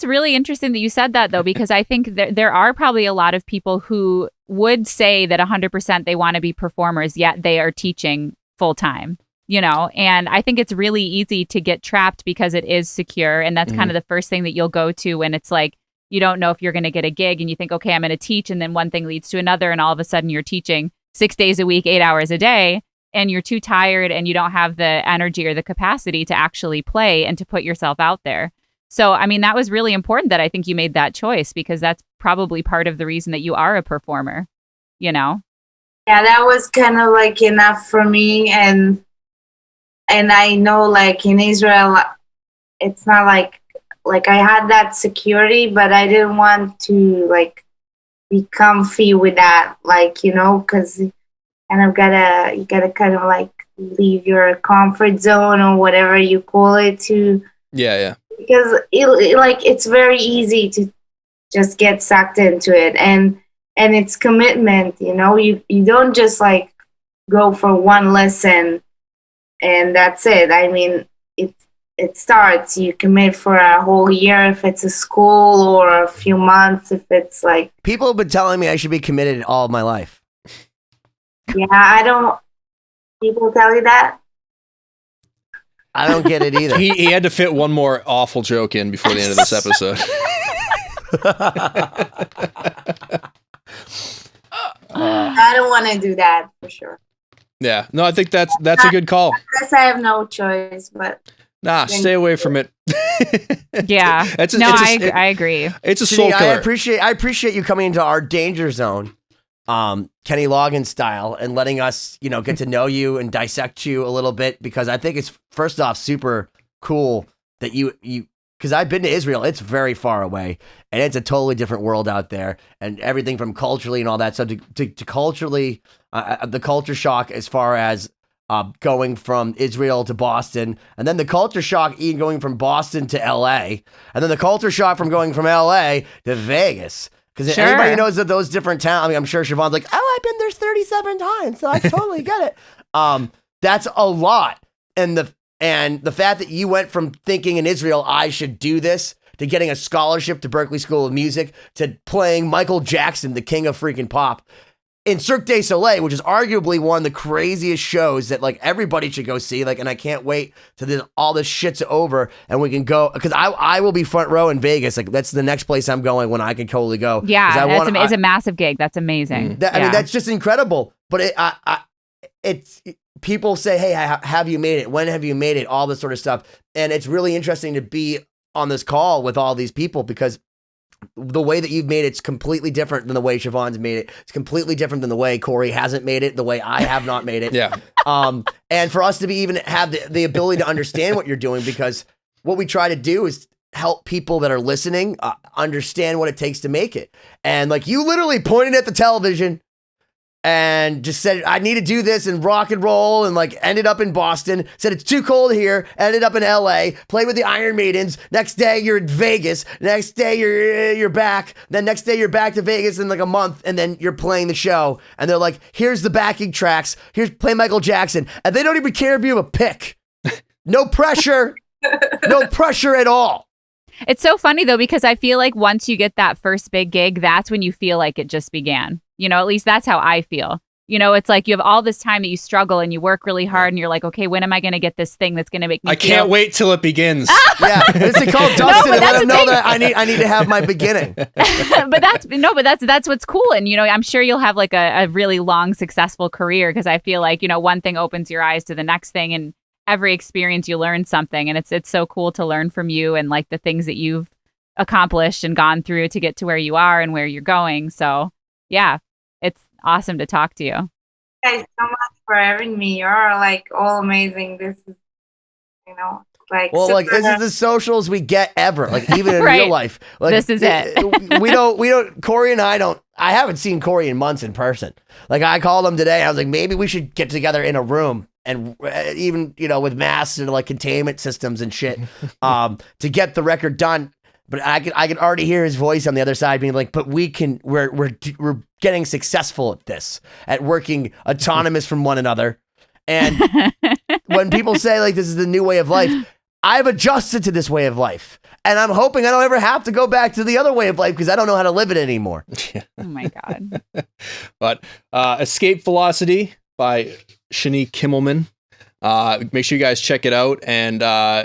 S5: really interesting that you said that, though, because I think there are probably a lot of people who would say that 100% they want to be performers, yet they are teaching full time, and I think it's really easy to get trapped because it is secure. And that's kind of the first thing that you'll go to when it's like, you don't know if you're going to get a gig and you think, okay, I'm going to teach. And then one thing leads to another. And all of a sudden you're teaching 6 days a week, 8 hours a day, and you're too tired and you don't have the energy or the capacity to actually play and to put yourself out there. So, I mean, that was really important that I think you made that choice, because that's probably part of the reason that you are a performer, Yeah,
S1: that was kind of like enough for me. And I know, like, in Israel, it's not like I had that security, but I didn't want to, like, be comfy with that, like, because you gotta kind of, like, leave your comfort zone or whatever you call it to.
S4: Yeah.
S1: Because it's very easy to just get sucked into it, and it's commitment. You don't just, like, go for one lesson and that's it. I mean, it starts. You commit for a whole year if it's a school, or a few months if it's like.
S2: People have been telling me I should be committed all of my life.
S1: Yeah, I don't. People tell you that.
S2: I don't get it either.
S4: He had to fit one more awful joke in before the end of this episode.
S1: I don't want to do that for sure.
S4: Yeah, no, I think that's a good call.
S1: I guess I have no choice, but.
S4: Nah, stay away from it.
S5: Yeah. I agree.
S4: It's a soul killer.
S2: I appreciate you coming into our danger zone, Kenny Loggins style, and letting us, get to know you and dissect you a little bit, because I think it's, first off, super cool that you because I've been to Israel. It's very far away, and it's a totally different world out there, and everything from culturally and all that. So to culturally, the culture shock as far as going from Israel to Boston, and then the culture shock going from Boston to LA, and then the culture shock from going from LA to Vegas. Because anybody knows that those different towns, I mean, I'm sure Siobhan's like, oh, I've been there 37 times, so I totally get it. That's a lot. And the fact that you went from thinking in Israel, I should do this, to getting a scholarship to Berklee School of Music, to playing Michael Jackson, the king of freaking pop, in Cirque du Soleil, which is arguably one of the craziest shows that, like, everybody should go see. Like, and I can't wait till all this shit's over and we can go, because I will be front row in Vegas. Like, that's the next place I'm going when I can totally go.
S5: Yeah, it's a massive gig. That's amazing.
S2: I mean, that's just incredible. But it's people say, hey, have you made it? When have you made it? All this sort of stuff. And it's really interesting to be on this call with all these people, because the way that you've made it's completely different than the way Siobhan's made it. It's completely different than the way Cory hasn't made it, the way I have not made it.
S4: Yeah.
S2: And for us to even have the ability to understand what you're doing, because what we try to do is help people that are listening understand what it takes to make it. And, like, you literally pointed at the television and just said, I need to do this and rock and roll, and, like, ended up in Boston, said it's too cold here, ended up in LA, played with the Iron Maidens. Next day you're in Vegas. Next day you're back. Then next day you're back to Vegas in like a month, and then you're playing the show. And they're like, here's the backing tracks. Here's play Michael Jackson. And they don't even care if you have a pick. No pressure. No pressure at all.
S5: It's so funny, though, because I feel like once you get that first big gig, that's when you feel like it just began. At least that's how I feel. It's like you have all this time that you struggle and you work really hard, and you're like, okay, when am I going to get this thing that's going to make me
S4: I can't wait till it begins.
S2: Yeah, it's called Dustin and let him know that I need to have my beginning.
S5: but that's what's cool. And, I'm sure you'll have like a really long, successful career, because I feel like, one thing opens your eyes to the next thing, and every experience you learn something. And it's so cool to learn from you and, like, the things that you've accomplished and gone through to get to where you are and where you're going. So yeah, it's awesome to talk to you.
S1: Thank you so much for having me. You're, like, all amazing. This is, like,
S2: well, like, this is the socials we get ever. Like, even in
S5: Right.
S2: real life, like,
S5: This is it.
S2: we don't. Cory and I haven't seen Cory in months in person. Like, I called him today. I was like, maybe we should get together in a room, and even with masks and, like, containment systems and shit, to get the record done. But I could already hear his voice on the other side being like, but we're getting successful at this, at working autonomous from one another. And when people say, like, this is the new way of life, I've adjusted to this way of life. And I'm hoping I don't ever have to go back to the other way of life because I don't know how to live it anymore.
S3: Oh my God.
S4: But Escape Velocity by Shani Kimelman. Make sure you guys check it out, and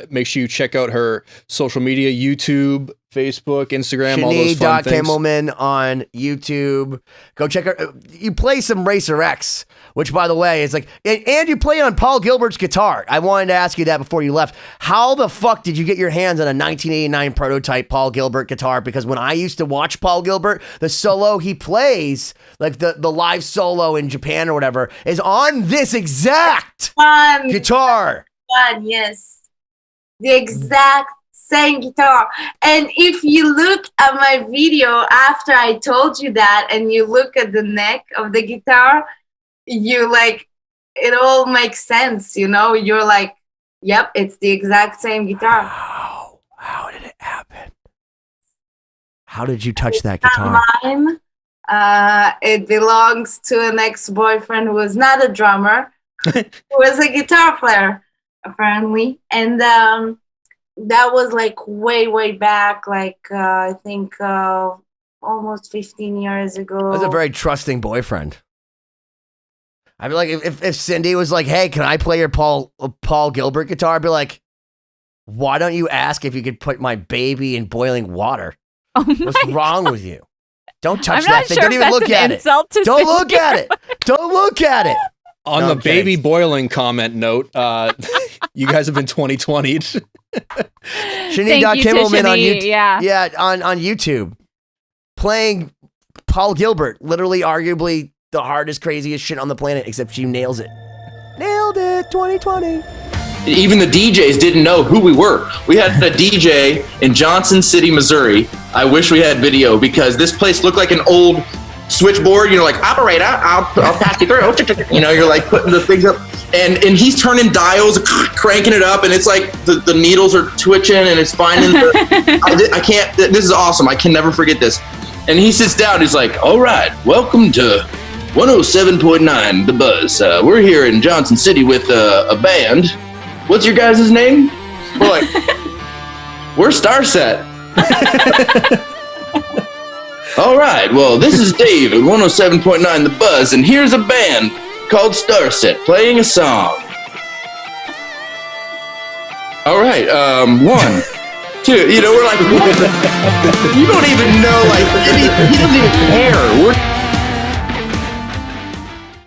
S4: make sure you check out her social media, YouTube, Facebook, Instagram, all those fun things.
S2: Kimmelman on YouTube. Go check her. You play some Racer X, which, by the way, is like, and you play on Paul Gilbert's guitar. I wanted to ask you that before you left. How the fuck did you get your hands on a 1989 prototype Paul Gilbert guitar? Because when I used to watch Paul Gilbert, the solo he plays, like the live solo in Japan or whatever, is on this exact guitar.
S1: Yes. The exact same guitar. And if you look at my video after I told you that, and you look at the neck of the guitar, you like, it all makes sense, you know? You're like, yep, it's the exact same guitar.
S2: How did it happen? How did you touch that guitar?
S1: Mine. It belongs to an ex-boyfriend who was not a drummer, who was a guitar player, apparently. And that was like way back, like I think almost 15 years ago.
S2: That was a very trusting boyfriend. I'd be like, if Cindy was like, hey, can I play your Paul Gilbert guitar? I'd be like, why don't you ask if you could put my baby in boiling water? What's wrong with you? Don't touch that thing. Don't even look at it. Don't look at it. Don't look at it.
S4: On the baby boiling comment note, you guys have been 2020'd.
S2: Shani.Kimmelman on YouTube.
S3: Yeah,
S2: on YouTube. Playing Paul Gilbert, literally arguably the hardest, craziest shit on the planet, except she nails it. Nailed it, 2020.
S6: Even the DJs didn't know who we were. We had a DJ in Johnson City, Missouri. I wish we had video because this place looked like an old switchboard. You know, like, operator, I'll pass you through. You know, you're like putting the things up. And he's turning dials, cranking it up, and it's like the needles are twitching, and it's finding I can't, this is awesome. I can never forget this. And he sits down, he's like, all right, welcome to 107.9 The Buzz. We're here in Johnson City with a band. What's your guys' name? We're like, we're Starset. All right, well, this is Dave at 107.9 The Buzz, and here's a band called Starset playing a song. All right, 1, 2, you know, we're like, what? You don't even know, like, he doesn't even care.